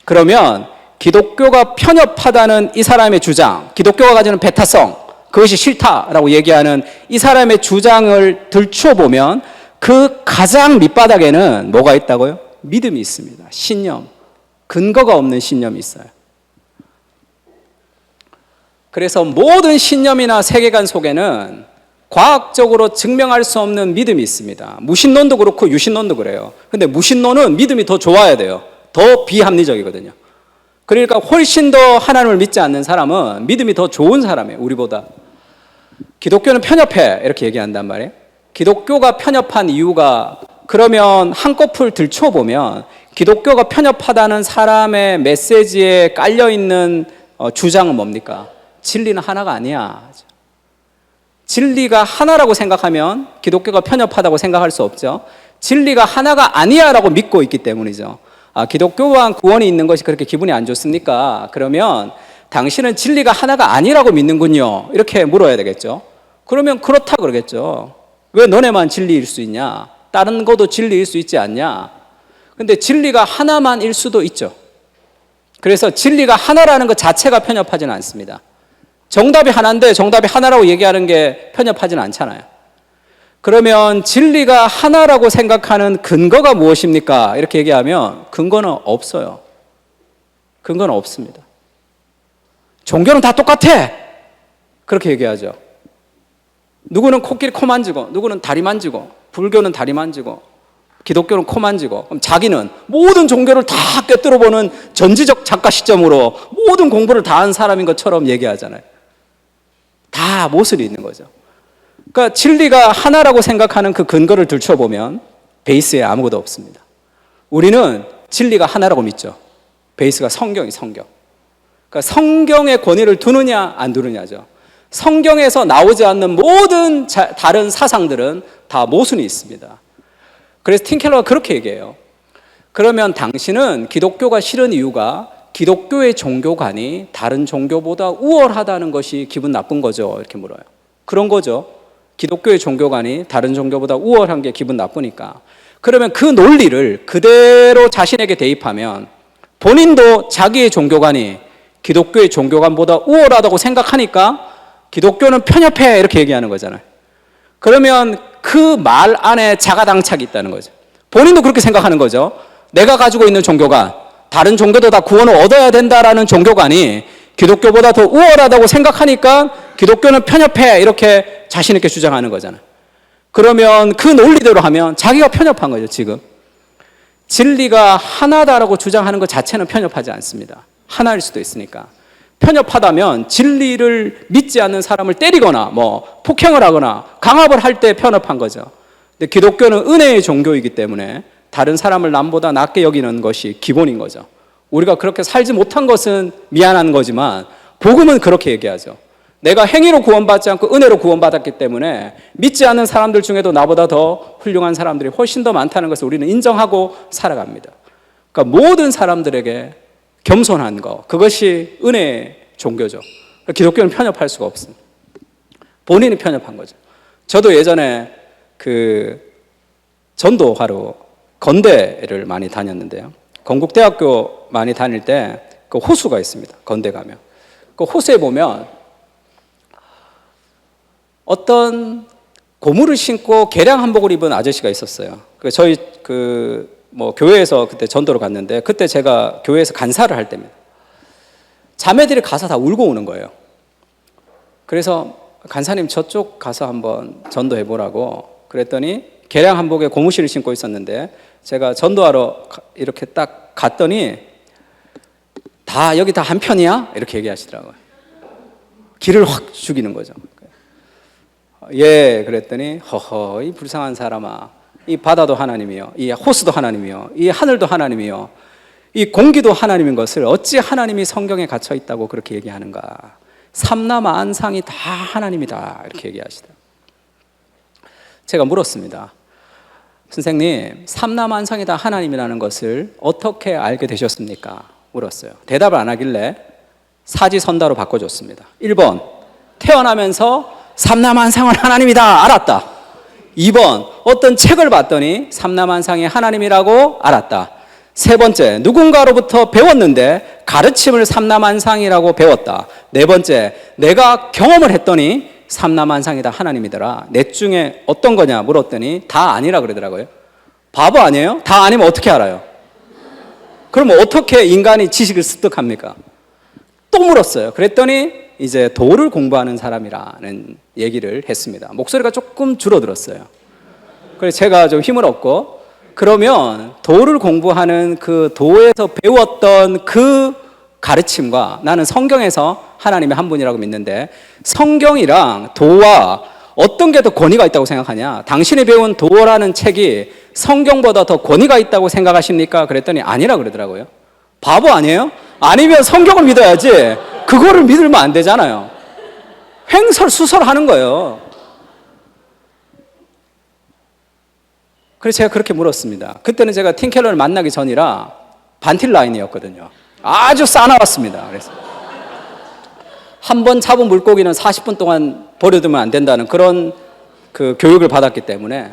그러면 기독교가 편협하다는 이 사람의 주장, 기독교가 가지는 배타성, 그것이 싫다라고 얘기하는 이 사람의 주장을 들춰보면 그 가장 밑바닥에는 뭐가 있다고요? 믿음이 있습니다. 신념. 근거가 없는 신념이 있어요. 그래서 모든 신념이나 세계관 속에는 과학적으로 증명할 수 없는 믿음이 있습니다. 무신론도 그렇고 유신론도 그래요. 근데 무신론은 믿음이 더 좋아야 돼요. 더 비합리적이거든요. 그러니까 훨씬 더 하나님을 믿지 않는 사람은 믿음이 더 좋은 사람이에요, 우리보다. 기독교는 편협해 이렇게 얘기한단 말이에요. 기독교가 편협한 이유가, 그러면 한꺼풀 들춰보면 기독교가 편협하다는 사람의 메시지에 깔려있는 주장은 뭡니까? 진리는 하나가 아니야. 진리가 하나라고 생각하면 기독교가 편협하다고 생각할 수 없죠. 진리가 하나가 아니야 라고 믿고 있기 때문이죠. 기독교와 구원이 있는 것이 그렇게 기분이 안 좋습니까? 그러면 당신은 진리가 하나가 아니라고 믿는군요. 이렇게 물어야 되겠죠. 그러면 그렇다 그러겠죠. 왜 너네만 진리일 수 있냐? 다른 것도 진리일 수 있지 않냐? 근데 진리가 하나만일 수도 있죠. 그래서 진리가 하나라는 것 자체가 편협하지는 않습니다. 정답이 하나인데 정답이 하나라고 얘기하는 게 편협하지는 않잖아요. 그러면 진리가 하나라고 생각하는 근거가 무엇입니까? 이렇게 얘기하면 근거는 없어요. 근거는 없습니다. 종교는 다 똑같아. 그렇게 얘기하죠. 누구는 코끼리 코 만지고, 누구는 다리 만지고, 불교는 다리 만지고, 기독교는 코 만지고, 그럼 자기는 모든 종교를 다 꿰뚫어보는 전지적 작가 시점으로 모든 공부를 다 한 사람인 것처럼 얘기하잖아요. 다 모순이 있는 거죠. 그러니까 진리가 하나라고 생각하는 그 근거를 들춰보면 베이스에 아무것도 없습니다. 우리는 진리가 하나라고 믿죠. 베이스가 성경. 그러니까 성경의 권위를 두느냐 안 두느냐죠. 성경에서 나오지 않는 모든 다른 사상들은 다 모순이 있습니다. 그래서 팀 켈러가 그렇게 얘기해요. 그러면 당신은 기독교가 싫은 이유가 기독교의 종교관이 다른 종교보다 우월하다는 것이 기분 나쁜 거죠? 이렇게 물어요. 그런 거죠. 기독교의 종교관이 다른 종교보다 우월한 게 기분 나쁘니까. 그러면 그 논리를 그대로 자신에게 대입하면 본인도 자기의 종교관이 기독교의 종교관보다 우월하다고 생각하니까 기독교는 편협해 이렇게 얘기하는 거잖아요. 그러면 그 말 안에 자가당착이 있다는 거죠. 본인도 그렇게 생각하는 거죠. 내가 가지고 있는 종교관, 다른 종교도 다 구원을 얻어야 된다라는 종교관이 기독교보다 더 우월하다고 생각하니까 기독교는 편협해 이렇게 자신 있게 주장하는 거잖아요. 그러면 그 논리대로 하면 자기가 편협한 거죠. 지금 진리가 하나다라고 주장하는 것 자체는 편협하지 않습니다. 하나일 수도 있으니까. 편협하다면 진리를 믿지 않는 사람을 때리거나 폭행을 하거나 강압을 할 때 편협한 거죠. 근데 기독교는 은혜의 종교이기 때문에 다른 사람을 남보다 낮게 여기는 것이 기본인 거죠. 우리가 그렇게 살지 못한 것은 미안한 거지만 복음은 그렇게 얘기하죠. 내가 행위로 구원받지 않고 은혜로 구원받았기 때문에 믿지 않는 사람들 중에도 나보다 더 훌륭한 사람들이 훨씬 더 많다는 것을 우리는 인정하고 살아갑니다. 그러니까 모든 사람들에게 겸손한 거, 그것이 은혜의 종교죠. 기독교는 편협할 수가 없습니다. 본인이 편협한 거죠. 저도 예전에 전도하러 건대를 많이 다녔는데요. 건국대학교 많이 다닐 때 그 호수가 있습니다. 건대 가면. 그 호수에 보면 어떤 고무를 신고 개량 한복을 입은 아저씨가 있었어요. 저희 교회에서 그때 전도를 갔는데 그때 제가 교회에서 간사를 할 때입니다. 자매들이 가서 다 울고 오는 거예요. 그래서 간사님 저쪽 가서 한번 전도해 보라고 그랬더니 개량 한복에 고무신을 신고 있었는데 제가 전도하러 이렇게 딱 갔더니 여기 다 한편이야? 이렇게 얘기하시더라고요. 기를 확 죽이는 거죠. 예, 그랬더니 허허 이 불쌍한 사람아, 이 바다도 하나님이요, 이 호수도 하나님이요, 이 하늘도 하나님이요, 이 공기도 하나님인 것을 어찌 하나님이 성경에 갇혀 있다고 그렇게 얘기하는가. 삼라만상이 다 하나님이다 이렇게 얘기하시더라고요. 제가 물었습니다. 선생님, 삼라만상이 다 하나님이라는 것을 어떻게 알게 되셨습니까? 물었어요. 대답을 안 하길래 사지선다로 바꿔줬습니다. 1번, 태어나면서 삼라만상은 하나님이다 알았다. 2번, 어떤 책을 봤더니 삼라만상이 하나님이라고 알았다. 세 번째, 누군가로부터 배웠는데 가르침을 삼라만상이라고 배웠다. 네 번째, 내가 경험을 했더니 삼라만상이다 하나님이더라. 넷 중에 어떤 거냐 물었더니 다 아니라 그러더라고요. 바보 아니에요? 다 아니면 어떻게 알아요? 그럼 어떻게 인간이 지식을 습득합니까? 또 물었어요. 그랬더니 이제 도를 공부하는 사람이라는 얘기를 했습니다. 목소리가 조금 줄어들었어요. 그래서 제가 좀 힘을 얻고, 그러면 도를 공부하는 그 도에서 배웠던 그 가르침과 나는 성경에서 하나님의 한 분이라고 믿는데 성경이랑 도와 어떤 게 더 권위가 있다고 생각하냐? 당신이 배운 도라는 책이 성경보다 더 권위가 있다고 생각하십니까? 그랬더니 아니라 그러더라고요. 바보 아니에요? 아니면 성경을 믿어야지 그거를 믿으면 안 되잖아요. 횡설수설하는 거예요. 그래서 제가 그렇게 물었습니다. 그때는 제가 팀 켈러를 만나기 전이라 반틸 라인이었거든요. 아주 싸나웠습니다. 그래서 한 번 잡은 물고기는 40분 동안 버려두면 안 된다는 그런 그 교육을 받았기 때문에,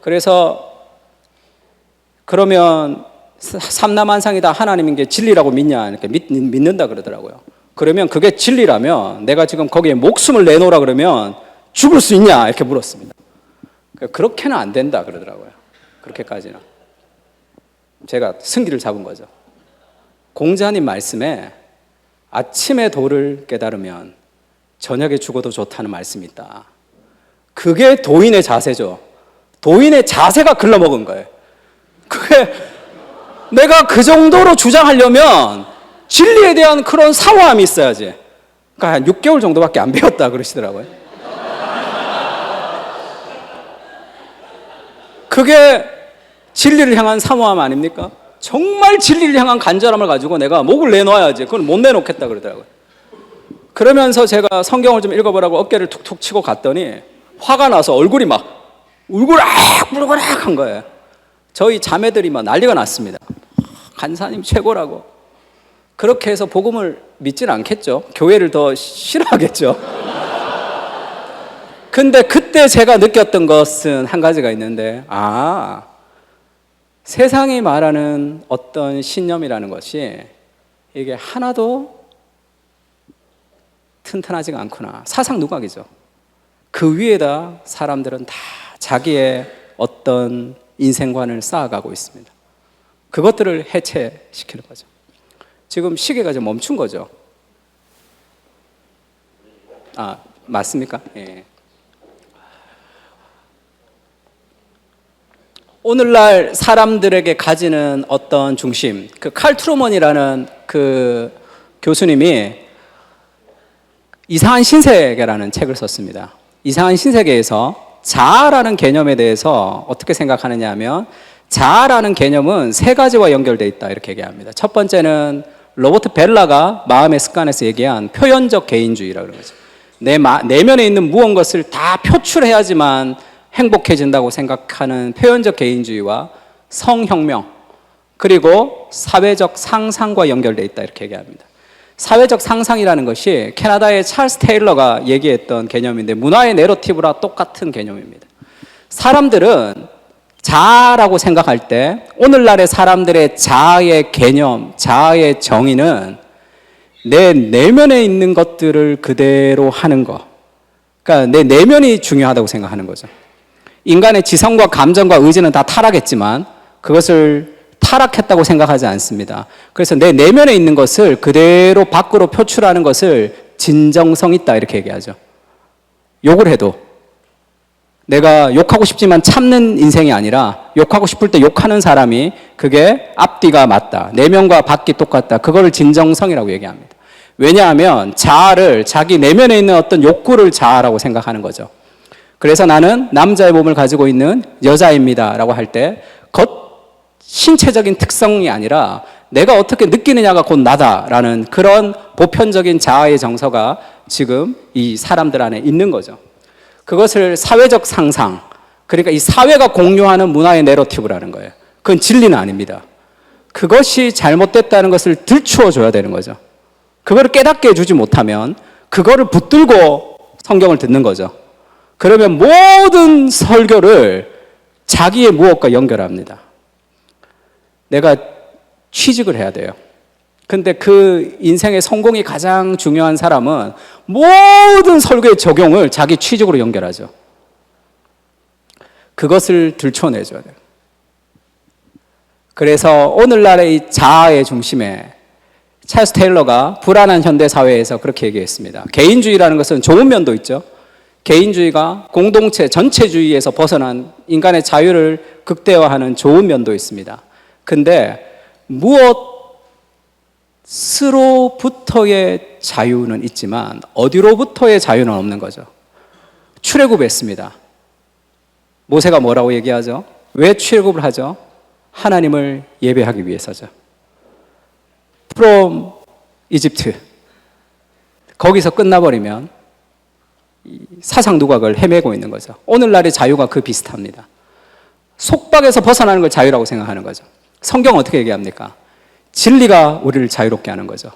그래서 그러면 삼라만상이 다 하나님인 게 진리라고 믿냐? 이렇게 믿는다 그러더라고요. 그러면 그게 진리라면 내가 지금 거기에 목숨을 내놓으라 그러면 죽을 수 있냐? 이렇게 물었습니다. 그렇게는 안 된다 그러더라고요. 그렇게까지는. 제가 승기를 잡은 거죠. 공자님 말씀에 아침에 도를 깨달으면 저녁에 죽어도 좋다는 말씀이 있다. 그게 도인의 자세죠. 도인의 자세가 글러먹은 거예요. 그게 내가 그 정도로 주장하려면 진리에 대한 그런 사모함이 있어야지. 그러니까 한 6개월 정도밖에 안 배웠다 그러시더라고요. 그게 진리를 향한 사모함 아닙니까? 정말 진리를 향한 간절함을 가지고 내가 목을 내놓아야지. 그건 못 내놓겠다 그러더라고요. 그러면서 제가 성경을 좀 읽어보라고 어깨를 툭툭 치고 갔더니 화가 나서 얼굴이 막 울그락불그락 한 거예요. 저희 자매들이 막 난리가 났습니다. 간사님 최고라고. 그렇게 해서 복음을 믿지는 않겠죠. 교회를 더 싫어하겠죠. 근데 그때 제가 느꼈던 것은 한 가지가 있는데, 세상이 말하는 어떤 신념이라는 것이 이게 하나도 튼튼하지가 않구나. 사상 누각이죠. 그 위에다 사람들은 다 자기의 어떤 인생관을 쌓아가고 있습니다. 그것들을 해체시키는 거죠. 지금 시계가 좀 멈춘 거죠. 맞습니까? 예. 오늘날 사람들에게 가지는 어떤 중심, 그 칼 트루먼이라는 그 교수님이 이상한 신세계라는 책을 썼습니다. 이상한 신세계에서 자아라는 개념에 대해서 어떻게 생각하느냐 하면, 자아라는 개념은 세 가지와 연결되어 있다 이렇게 얘기합니다. 첫 번째는 로버트 벨라가 마음의 습관에서 얘기한 표현적 개인주의라고 그러죠. 내면에 있는 무언 것을 다 표출해야지만 행복해진다고 생각하는 표현적 개인주의와 성혁명, 그리고 사회적 상상과 연결되어 있다 이렇게 얘기합니다. 사회적 상상이라는 것이 캐나다의 찰스 테일러가 얘기했던 개념인데, 문화의 내러티브라 똑같은 개념입니다. 사람들은 자아라고 생각할 때 오늘날의 사람들의 자아의 개념, 자아의 정의는 내 내면에 있는 것들을 그대로 하는 거, 그러니까 내 내면이 중요하다고 생각하는 거죠. 인간의 지성과 감정과 의지는 다 타락했지만 그것을 타락했다고 생각하지 않습니다. 그래서 내 내면에 있는 것을 그대로 밖으로 표출하는 것을 진정성 있다 이렇게 얘기하죠. 욕을 해도 내가 욕하고 싶지만 참는 인생이 아니라 욕하고 싶을 때 욕하는 사람이 그게 앞뒤가 맞다. 내면과 밖이 똑같다. 그거를 진정성이라고 얘기합니다. 왜냐하면 자아를 자기 내면에 있는 어떤 욕구를 자아라고 생각하는 거죠. 그래서 나는 남자의 몸을 가지고 있는 여자입니다 라고 할 때 신체적인 특성이 아니라 내가 어떻게 느끼느냐가 곧 나다라는 그런 보편적인 자아의 정서가 지금 이 사람들 안에 있는 거죠. 그것을 사회적 상상, 그러니까 이 사회가 공유하는 문화의 내러티브라는 거예요. 그건 진리는 아닙니다. 그것이 잘못됐다는 것을 들추어 줘야 되는 거죠. 그거를 깨닫게 해주지 못하면 그거를 붙들고 성경을 듣는 거죠. 그러면 모든 설교를 자기의 무엇과 연결합니다. 내가 취직을 해야 돼요. 근데 그 인생의 성공이 가장 중요한 사람은 모든 설교의 적용을 자기 취직으로 연결하죠. 그것을 들춰내줘야 돼요. 그래서 오늘날의 이 자아의 중심에 찰스 테일러가 불안한 현대사회에서 그렇게 얘기했습니다. 개인주의라는 것은 좋은 면도 있죠. 개인주의가 공동체, 전체주의에서 벗어난 인간의 자유를 극대화하는 좋은 면도 있습니다. 근데 무엇으로부터의 자유는 있지만 어디로부터의 자유는 없는 거죠. 출애굽했습니다. 모세가 뭐라고 얘기하죠? 왜 출애굽을 하죠? 하나님을 예배하기 위해서죠. From Egypt. 거기서 끝나버리면 사상 누각을 헤매고 있는 거죠. 오늘날의 자유가 그 비슷합니다. 속박에서 벗어나는 걸 자유라고 생각하는 거죠. 성경은 어떻게 얘기합니까? 진리가 우리를 자유롭게 하는 거죠.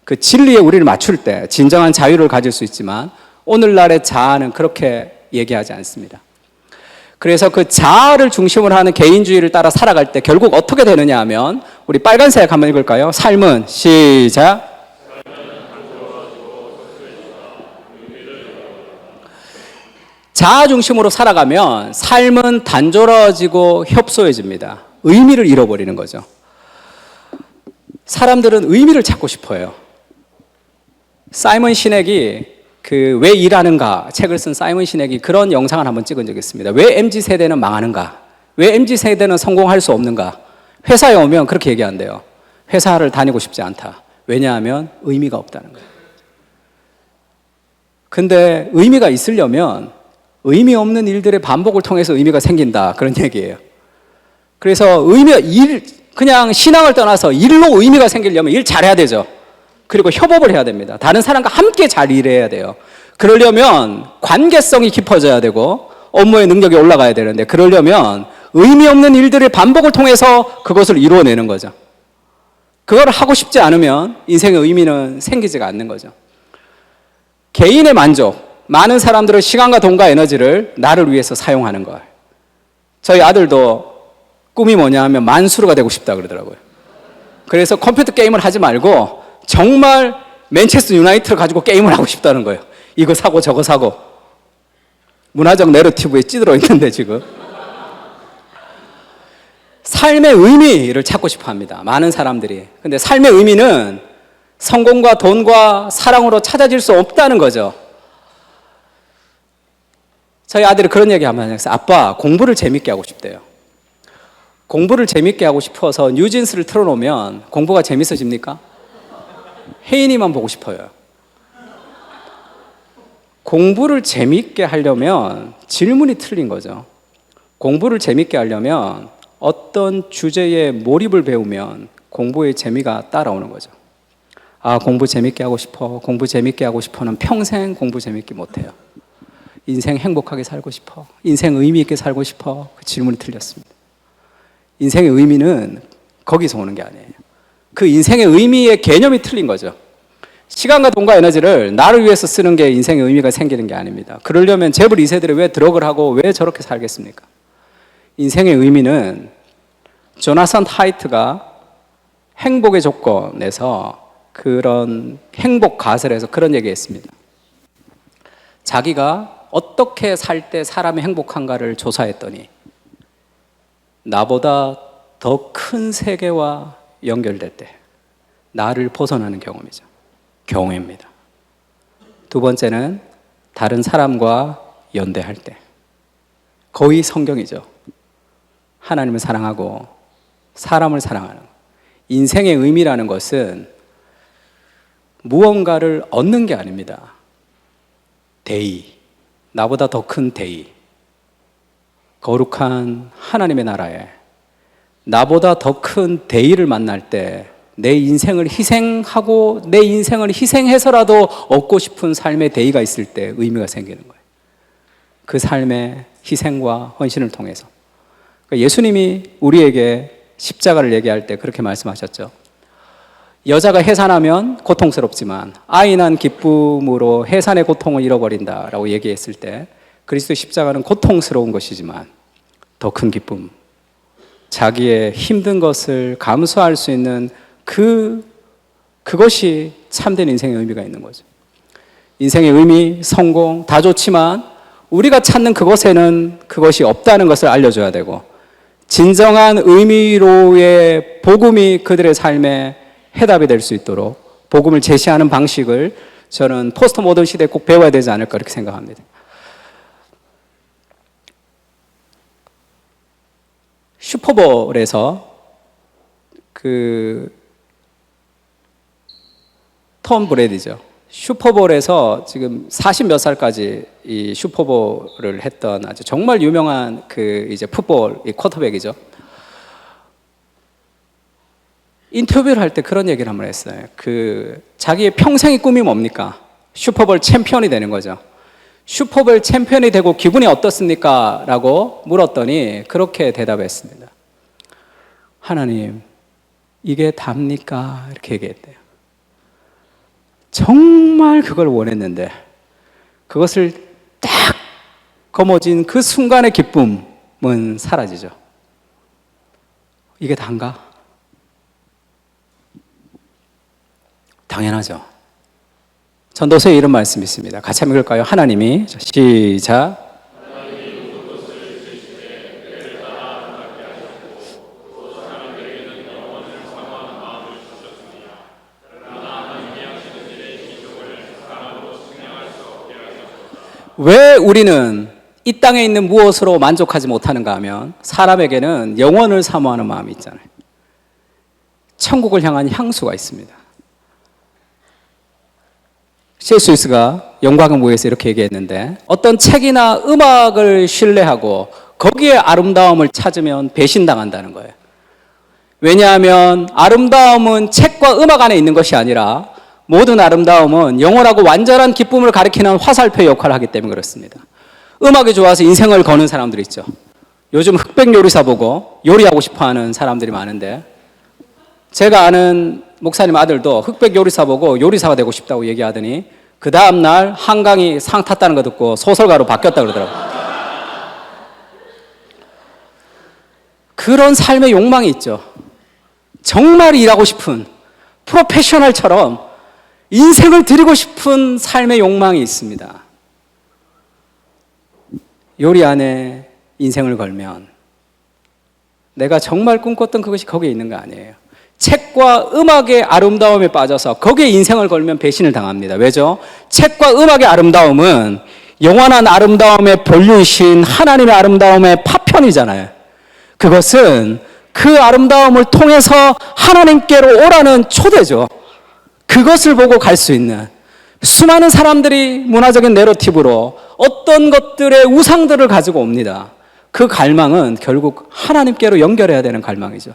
그 진리에 우리를 맞출 때 진정한 자유를 가질 수 있지만 오늘날의 자아는 그렇게 얘기하지 않습니다. 그래서 그 자아를 중심으로 하는 개인주의를 따라 살아갈 때 결국 어떻게 되느냐 하면, 우리 빨간색 한번 읽을까요? 삶은 시작. 자아 중심으로 살아가면 삶은 단조로워지고 협소해집니다. 의미를 잃어버리는 거죠. 사람들은 의미를 찾고 싶어요. 사이먼 시넥이 그 왜 일하는가 책을 쓴 사이먼 시넥이 그런 영상을 한번 찍은 적이 있습니다. 왜 MZ세대는 망하는가? 왜 MZ세대는 성공할 수 없는가? 회사에 오면 그렇게 얘기한대요. 회사를 다니고 싶지 않다. 왜냐하면 의미가 없다는 거예요. 근데 의미가 있으려면 의미 없는 일들의 반복을 통해서 의미가 생긴다. 그런 얘기예요. 그래서 그냥 신앙을 떠나서 일로 의미가 생기려면 일 잘해야 되죠. 그리고 협업을 해야 됩니다. 다른 사람과 함께 잘 일해야 돼요. 그러려면 관계성이 깊어져야 되고 업무의 능력이 올라가야 되는데 그러려면 의미 없는 일들의 반복을 통해서 그것을 이루어내는 거죠. 그걸 하고 싶지 않으면 인생의 의미는 생기지가 않는 거죠. 개인의 만족, 많은 사람들은 시간과 돈과 에너지를 나를 위해서 사용하는 걸. 저희 아들도 꿈이 뭐냐 하면 만수르가 되고 싶다 그러더라고요. 그래서 컴퓨터 게임을 하지 말고 정말 맨체스터 유나이티드를 가지고 게임을 하고 싶다는 거예요. 이거 사고 저거 사고. 문화적 내러티브에 찌들어 있는데 지금. 삶의 의미를 찾고 싶어 합니다. 많은 사람들이. 근데 삶의 의미는 성공과 돈과 사랑으로 찾아질 수 없다는 거죠. 저희 아들이 그런 얘기 한번 했어요. 아빠, 공부를 재밌게 하고 싶대요. 공부를 재밌게 하고 싶어서 뉴진스를 틀어놓으면 공부가 재밌어집니까? 혜인이만 보고 싶어요. 공부를 재밌게 하려면 질문이 틀린 거죠. 공부를 재밌게 하려면 어떤 주제에 몰입을 배우면 공부의 재미가 따라오는 거죠. 아, 공부 재밌게 하고 싶어. 공부 재밌게 하고 싶어는 평생 공부 재밌게 못해요. 인생 행복하게 살고 싶어. 인생 의미 있게 살고 싶어. 그 질문이 틀렸습니다. 인생의 의미는 거기서 오는 게 아니에요. 그 인생의 의미의 개념이 틀린 거죠. 시간과 돈과 에너지를 나를 위해서 쓰는 게 인생의 의미가 생기는 게 아닙니다. 그러려면 재벌 2세들이 왜 드럭을 하고 왜 저렇게 살겠습니까? 인생의 의미는 조나선 하이트가 행복의 조건에서 그런 행복 가설에서 그런 얘기했습니다. 자기가 어떻게 살 때 사람이 행복한가를 조사했더니 나보다 더 큰 세계와 연결될 때 나를 벗어나는 경험이죠. 경우입니다. 두 번째는 다른 사람과 연대할 때. 거의 성경이죠. 하나님을 사랑하고 사람을 사랑하는 것. 인생의 의미라는 것은 무언가를 얻는 게 아닙니다. 대의, 나보다 더 큰 대의, 거룩한 하나님의 나라에 나보다 더 큰 대의를 만날 때 내 인생을 희생하고 내 인생을 희생해서라도 얻고 싶은 삶의 대의가 있을 때 의미가 생기는 거예요. 그 삶의 희생과 헌신을 통해서. 그러니까 예수님이 우리에게 십자가를 얘기할 때 그렇게 말씀하셨죠. 여자가 해산하면 고통스럽지만 아이 난 기쁨으로 해산의 고통을 잃어버린다라고 얘기했을 때 그리스도의 십자가는 고통스러운 것이지만 더 큰 기쁨, 자기의 힘든 것을 감수할 수 있는 그것이 참된 인생의 의미가 있는 거죠. 인생의 의미, 성공 다 좋지만 우리가 찾는 그것에는 그것이 없다는 것을 알려줘야 되고 진정한 의미로의 복음이 그들의 삶에 해답이 될 수 있도록 복음을 제시하는 방식을 저는 포스트 모던 시대에 꼭 배워야 되지 않을까 이렇게 생각합니다. 슈퍼볼에서 톰 브레디죠. 슈퍼볼에서 지금 40 몇 살까지 이 슈퍼볼을 했던 아주 정말 유명한 이제 풋볼 쿼터백이죠. 인터뷰를 할 때 그런 얘기를 한번 했어요. 자기의 평생의 꿈이 뭡니까? 슈퍼볼 챔피언이 되는 거죠. 슈퍼볼 챔피언이 되고 기분이 어떻습니까? 라고 물었더니 그렇게 대답했습니다. 하나님, 이게 답니까? 이렇게 얘기했대요. 정말 그걸 원했는데 그것을 딱 거머쥔 그 순간의 기쁨은 사라지죠. 이게 단가? 당연하죠. 전도서에 이런 말씀이 있습니다. 같이 한번 읽을까요? 하나님이 시작. 왜 우리는 이 땅에 있는 무엇으로 만족하지 못하는가 하면 사람에게는 영원을 사모하는 마음이 있잖아요. 천국을 향한 향수가 있습니다. C.S. 루이스가 영광의 무에서 이렇게 얘기했는데, 어떤 책이나 음악을 신뢰하고 거기에 아름다움을 찾으면 배신당한다는 거예요. 왜냐하면 아름다움은 책과 음악 안에 있는 것이 아니라 모든 아름다움은 영원하고 완전한 기쁨을 가리키는 화살표 역할을 하기 때문에 그렇습니다. 음악이 좋아서 인생을 거는 사람들이 있죠. 요즘 흑백 요리사 보고 요리하고 싶어하는 사람들이 많은데, 제가 아는 목사님 아들도 흑백 요리사 보고 요리사가 되고 싶다고 얘기하더니 그 다음날 한강이 상 탔다는 거 듣고 소설가로 바뀌었다 그러더라고요. 그런 삶의 욕망이 있죠. 정말 일하고 싶은, 프로페셔널처럼 인생을 드리고 싶은 삶의 욕망이 있습니다. 요리 안에 인생을 걸면 내가 정말 꿈꿨던 그것이 거기에 있는 거 아니에요. 책과 음악의 아름다움에 빠져서 거기에 인생을 걸면 배신을 당합니다. 왜죠? 책과 음악의 아름다움은 영원한 아름다움의 본류이신 하나님의 아름다움의 파편이잖아요. 그것은 그 아름다움을 통해서 하나님께로 오라는 초대죠. 그것을 보고 갈 수 있는, 수많은 사람들이 문화적인 내러티브로 어떤 것들의 우상들을 가지고 옵니다. 그 갈망은 결국 하나님께로 연결해야 되는 갈망이죠.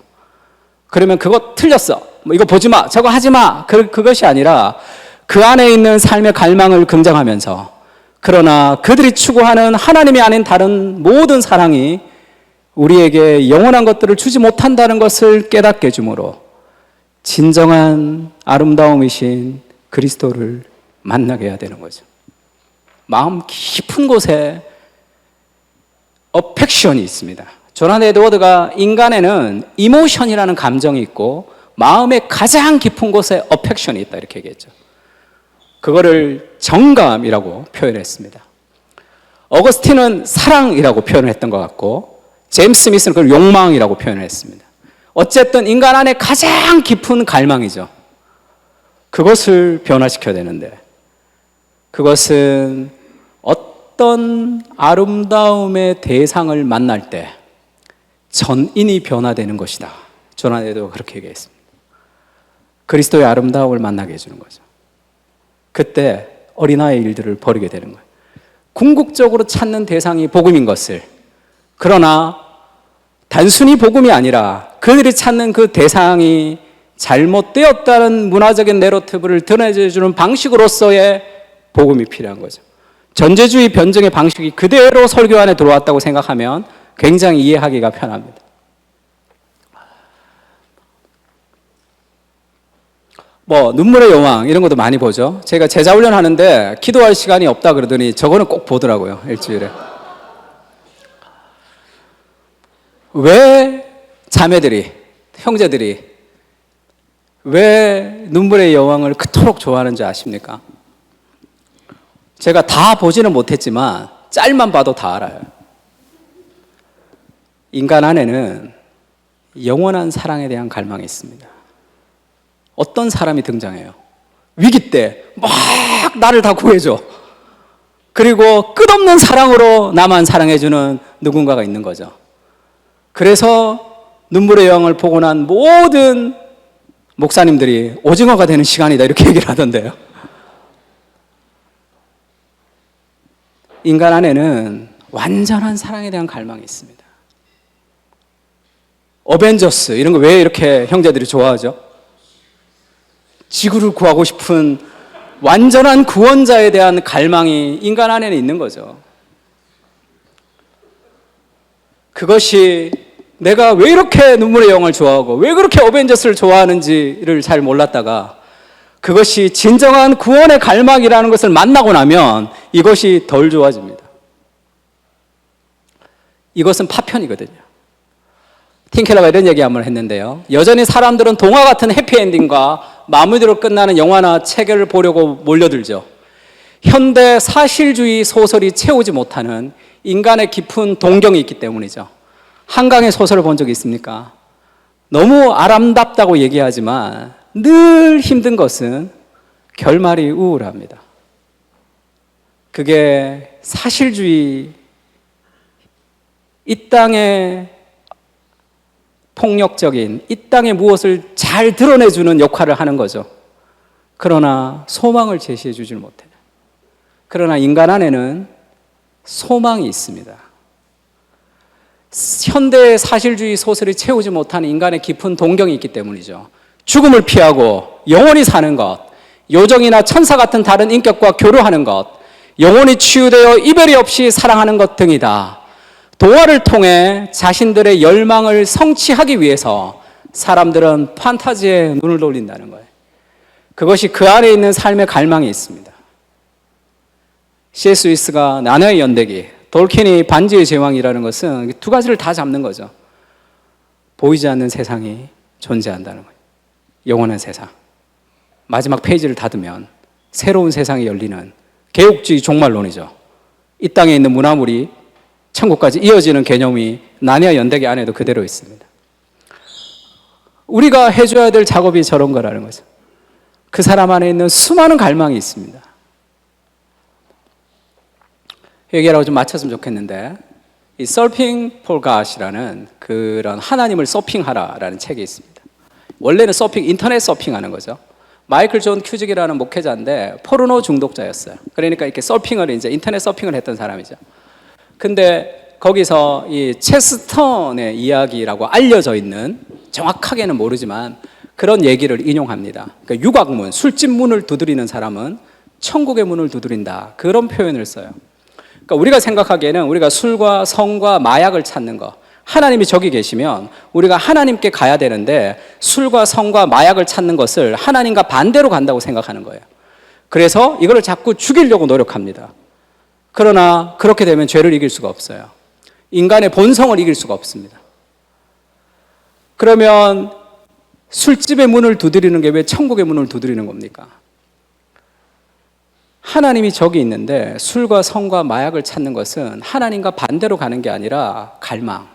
그러면 그거 틀렸어, 뭐 이거 보지 마, 저거 하지 마, 그것이 아니라 그 안에 있는 삶의 갈망을 긍정하면서, 그러나 그들이 추구하는 하나님이 아닌 다른 모든 사랑이 우리에게 영원한 것들을 주지 못한다는 것을 깨닫게 해주므로 진정한 아름다움이신 그리스도를 만나게 해야 되는 거죠. 마음 깊은 곳에 어펙션이 있습니다. 조난 에드워드가 인간에는 이모션이라는 감정이 있고 마음의 가장 깊은 곳에 어펙션이 있다 이렇게 얘기했죠. 그거를 정감이라고 표현했습니다. 어거스틴은 사랑이라고 표현을 했던 것 같고, 제임스 스미스는 그걸 욕망이라고 표현을 했습니다. 어쨌든 인간 안에 가장 깊은 갈망이죠. 그것을 변화시켜야 되는데, 그것은 어떤 아름다움의 대상을 만날 때 전인이 변화되는 것이다. 조난 에드워드가 그렇게 얘기했습니다. 그리스도의 아름다움을 만나게 해주는 거죠. 그때 어린아이의 일들을 버리게 되는 거예요. 궁극적으로 찾는 대상이 복음인 것을, 그러나 단순히 복음이 아니라 그들이 찾는 그 대상이 잘못되었다는 문화적인 내러티브를 드러내주는 방식으로서의 복음이 필요한 거죠. 전제주의 변증의 방식이 그대로 설교 안에 들어왔다고 생각하면 굉장히 이해하기가 편합니다. 뭐 눈물의 여왕 이런 것도 많이 보죠. 제가 제자훈련 하는데 기도할 시간이 없다 그러더니 저거는 꼭 보더라고요. 일주일에. 왜 자매들이, 형제들이 왜 눈물의 여왕을 그토록 좋아하는지 아십니까? 제가 다 보지는 못했지만 짤만 봐도 다 알아요. 인간 안에는 영원한 사랑에 대한 갈망이 있습니다. 어떤 사람이 등장해요. 위기 때 막 나를 다 구해줘. 그리고 끝없는 사랑으로 나만 사랑해주는 누군가가 있는 거죠. 그래서 눈물의 여왕을 보고 난 모든 목사님들이 오징어가 되는 시간이다 이렇게 얘기를 하던데요. 인간 안에는 완전한 사랑에 대한 갈망이 있습니다. 어벤져스 이런 거 왜 이렇게 형제들이 좋아하죠? 지구를 구하고 싶은 완전한 구원자에 대한 갈망이 인간 안에는 있는 거죠. 그것이 내가 왜 이렇게 눈물의 여왕을 좋아하고 왜 그렇게 어벤져스를 좋아하는지를 잘 몰랐다가 그것이 진정한 구원의 갈망이라는 것을 만나고 나면 이것이 덜 좋아집니다. 이것은 파편이거든요. 틴켈러가 이런 얘기 한번 했는데요. 여전히 사람들은 동화 같은 해피엔딩과 마무리로 끝나는 영화나 책을 보려고 몰려들죠. 현대 사실주의 소설이 채우지 못하는 인간의 깊은 동경이 있기 때문이죠. 한강의 소설을 본 적이 있습니까? 너무 아름답다고 얘기하지만 늘 힘든 것은 결말이 우울합니다. 그게 사실주의, 이 땅의 폭력적인, 이 땅의 무엇을 잘 드러내주는 역할을 하는 거죠. 그러나 소망을 제시해 주질 못해요. 그러나 인간 안에는 소망이 있습니다. 현대의 사실주의 소설이 채우지 못한 인간의 깊은 동경이 있기 때문이죠. 죽음을 피하고 영원히 사는 것, 요정이나 천사 같은 다른 인격과 교류하는 것, 영원히 치유되어 이별이 없이 사랑하는 것 등이다. 동화를 통해 자신들의 열망을 성취하기 위해서 사람들은 판타지에 눈을 돌린다는 거예요. 그것이 그 안에 있는 삶의 갈망이 있습니다. C.S. 루이스가 나노의 연대기, 돌킨이 반지의 제왕이라는 것은 두 가지를 다 잡는 거죠. 보이지 않는 세상이 존재한다는 거예요. 영원한 세상. 마지막 페이지를 닫으면 새로운 세상이 열리는 개혁주의 종말론이죠. 이 땅에 있는 문화물이 천국까지 이어지는 개념이 나니아 연대기 안에도 그대로 있습니다. 우리가 해줘야 될 작업이 저런 거라는 거죠. 그 사람 안에 있는 수많은 갈망이 있습니다. 얘기하라고 좀 맞췄으면 좋겠는데, 이 서핑 폴 갓이라는 그런 하나님을 서핑하라라는 책이 있습니다. 원래는 서핑, 인터넷 서핑하는 거죠. 마이클 존 큐직이라는 목회자인데 포르노 중독자였어요. 그러니까 이렇게 서핑을 이제 인터넷 서핑을 했던 사람이죠. 근데 거기서 이 체스턴의 이야기라고 알려져 있는, 정확하게는 모르지만 그런 얘기를 인용합니다. 그러니까 유곽문, 술집 문을 두드리는 사람은 천국의 문을 두드린다. 그런 표현을 써요. 그러니까 우리가 생각하기에는 우리가 술과 성과 마약을 찾는 거, 하나님이 저기 계시면 우리가 하나님께 가야 되는데 술과 성과 마약을 찾는 것을 하나님과 반대로 간다고 생각하는 거예요. 그래서 이거를 자꾸 죽이려고 노력합니다. 그러나 그렇게 되면 죄를 이길 수가 없어요. 인간의 본성을 이길 수가 없습니다. 그러면 술집의 문을 두드리는 게 왜 천국의 문을 두드리는 겁니까? 하나님이 저기 있는데 술과 성과 마약을 찾는 것은 하나님과 반대로 가는 게 아니라 갈망.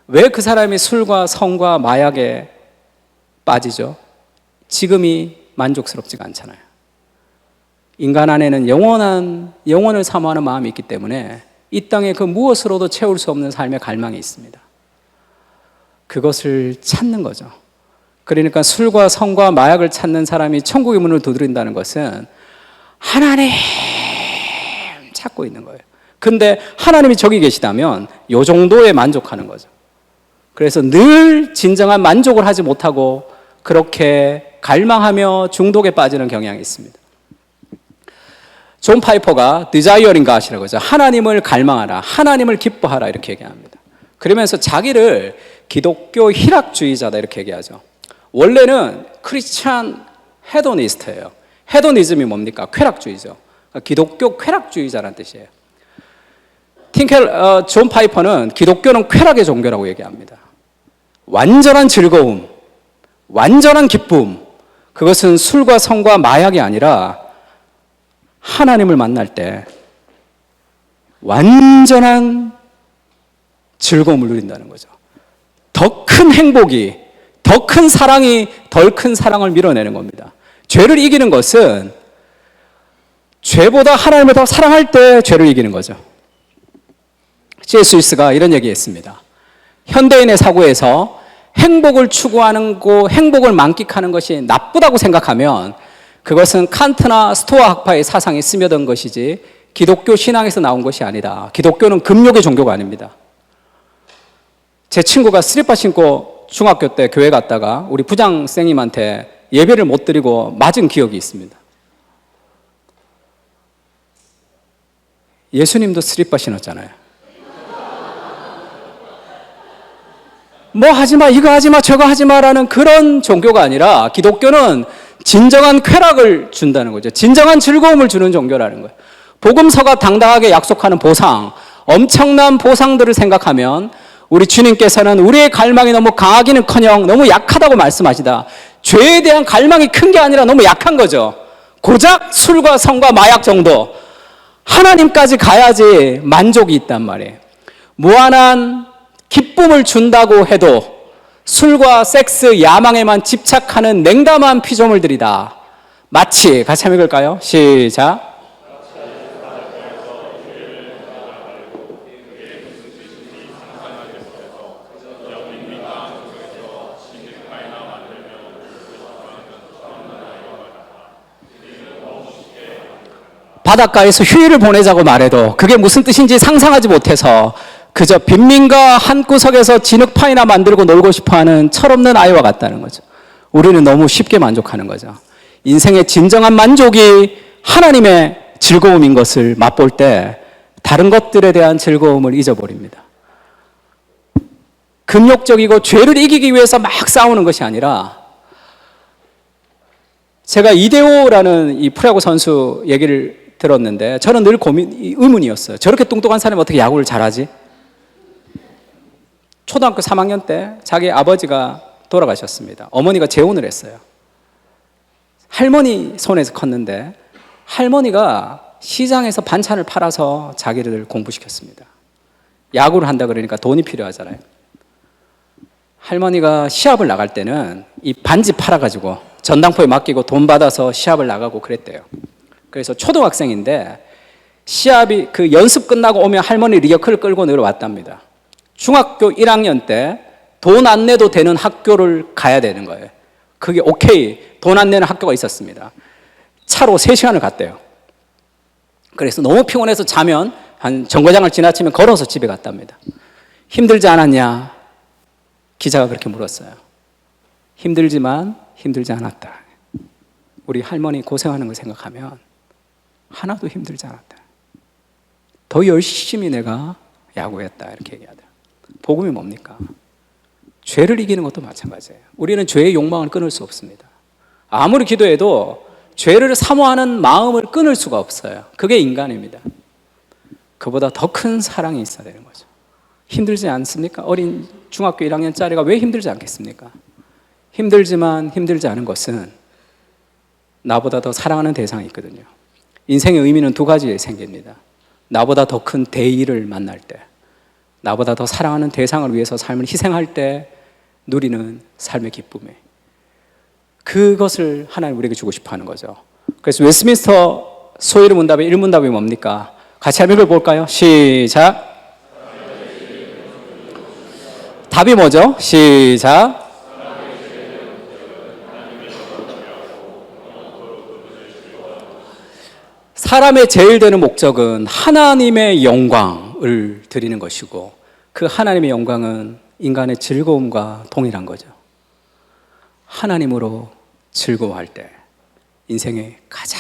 왜 그 사람이 술과 성과 마약에 빠지죠? 지금이 만족스럽지가 않잖아요. 인간 안에는 영원을 사모하는 마음이 있기 때문에 이 땅에 그 무엇으로도 채울 수 없는 삶의 갈망이 있습니다. 그것을 찾는 거죠. 그러니까 술과 성과 마약을 찾는 사람이 천국의 문을 두드린다는 것은 하나님 찾고 있는 거예요. 근데 하나님이 저기 계시다면 이 정도에 만족하는 거죠. 그래서 늘 진정한 만족을 하지 못하고 그렇게 갈망하며 중독에 빠지는 경향이 있습니다. 존 파이퍼가 Desiring God이라고 하죠. 하나님을 갈망하라, 하나님을 기뻐하라 이렇게 얘기합니다. 그러면서 자기를 기독교 희락주의자다 이렇게 얘기하죠. 원래는 크리스찬 헤도니스트예요. 헤도니즘이 뭡니까? 쾌락주의죠. 기독교 쾌락주의자라는 뜻이에요. 존 파이퍼는 기독교는 쾌락의 종교라고 얘기합니다. 완전한 즐거움, 완전한 기쁨, 그것은 술과 성과 마약이 아니라 하나님을 만날 때 완전한 즐거움을 누린다는 거죠. 더 큰 행복이, 더 큰 사랑이 덜 큰 사랑을 밀어내는 겁니다. 죄를 이기는 것은 죄보다 하나님을 더 사랑할 때 죄를 이기는 거죠. C.S. 루이스가 이런 얘기했습니다. 현대인의 사고에서 행복을 추구하는 거, 행복을 만끽하는 것이 나쁘다고 생각하면 그것은 칸트나 스토아 학파의 사상이 스며든 것이지 기독교 신앙에서 나온 것이 아니다. 기독교는 금욕의 종교가 아닙니다. 제 친구가 슬리퍼 신고 중학교 때 교회 갔다가 우리 부장쌤님한테 예배를 못 드리고 맞은 기억이 있습니다. 예수님도 슬리퍼 신었잖아요. 뭐 하지마, 이거 하지마, 저거 하지마라는 그런 종교가 아니라 기독교는 진정한 쾌락을 준다는 거죠. 진정한 즐거움을 주는 종교라는 거예요. 복음서가 당당하게 약속하는 보상, 엄청난 보상들을 생각하면 우리 주님께서는 우리의 갈망이 너무 강하기는커녕 너무 약하다고 말씀하시다. 죄에 대한 갈망이 큰 게 아니라 너무 약한 거죠. 고작 술과 성과 마약 정도. 하나님까지 가야지 만족이 있단 말이에요. 무한한 기쁨을 준다고 해도 술과 섹스, 야망에만 집착하는 냉담한 피조물들이다. 마치, 같이 한번 읽을까요? 시작. 바닷가에서 휴일을 보내자고 말해도 그게 무슨 뜻인지 상상하지 못해서 그저 빈민가 한 구석에서 진흙파이나 만들고 놀고 싶어하는 철없는 아이와 같다는 거죠. 우리는 너무 쉽게 만족하는 거죠. 인생의 진정한 만족이 하나님의 즐거움인 것을 맛볼 때 다른 것들에 대한 즐거움을 잊어버립니다. 금욕적이고 죄를 이기기 위해서 막 싸우는 것이 아니라, 제가 이대호라는 이 프로야구 선수 얘기를 들었는데 저는 늘 의문이었어요. 저렇게 뚱뚱한 사람이 어떻게 야구를 잘하지? 초등학교 3학년 때 자기 아버지가 돌아가셨습니다. 어머니가 재혼을 했어요. 할머니 손에서 컸는데 할머니가 시장에서 반찬을 팔아서 자기를 공부시켰습니다. 야구를 한다 그러니까 돈이 필요하잖아요. 할머니가 시합을 나갈 때는 이 반지 팔아가지고 전당포에 맡기고 돈 받아서 시합을 나가고 그랬대요. 그래서 초등학생인데 시합이 그 연습 끝나고 오면 할머니 리어커를 끌고 내려왔답니다. 중학교 1학년 때 돈 안 내도 되는 학교를 가야 되는 거예요. 그게 오케이, 돈 안 내는 학교가 있었습니다. 차로 3시간을 갔대요. 그래서 너무 피곤해서 자면 한 정거장을 지나치면 걸어서 집에 갔답니다. 힘들지 않았냐? 기자가 그렇게 물었어요. 힘들지만 힘들지 않았다. 우리 할머니 고생하는 걸 생각하면 하나도 힘들지 않았다. 더 열심히 내가 야구했다. 이렇게 얘기하더라. 복음이 뭡니까? 죄를 이기는 것도 마찬가지예요. 우리는 죄의 욕망을 끊을 수 없습니다. 아무리 기도해도 죄를 사모하는 마음을 끊을 수가 없어요. 그게 인간입니다. 그보다 더 큰 사랑이 있어야 되는 거죠. 힘들지 않습니까? 어린 중학교 1학년짜리가 왜 힘들지 않겠습니까? 힘들지만 힘들지 않은 것은 나보다 더 사랑하는 대상이 있거든요. 인생의 의미는 2가지에 생깁니다. 나보다 더 큰 대의를 만날 때, 나보다 더 사랑하는 대상을 위해서 삶을 희생할 때 누리는 삶의 기쁨에, 그것을 하나님 우리에게 주고 싶어 하는 거죠. 그래서 웨스트민스터 소위의 문답의 1문답이 뭡니까? 같이 한번 읽어볼까요? 시작. 답이 뭐죠? 시작. 사람의 제일 되는 목적은 하나님의 영광을 드리는 것이고, 그 하나님의 영광은 인간의 즐거움과 동일한 거죠. 하나님으로 즐거워할 때 인생에 가장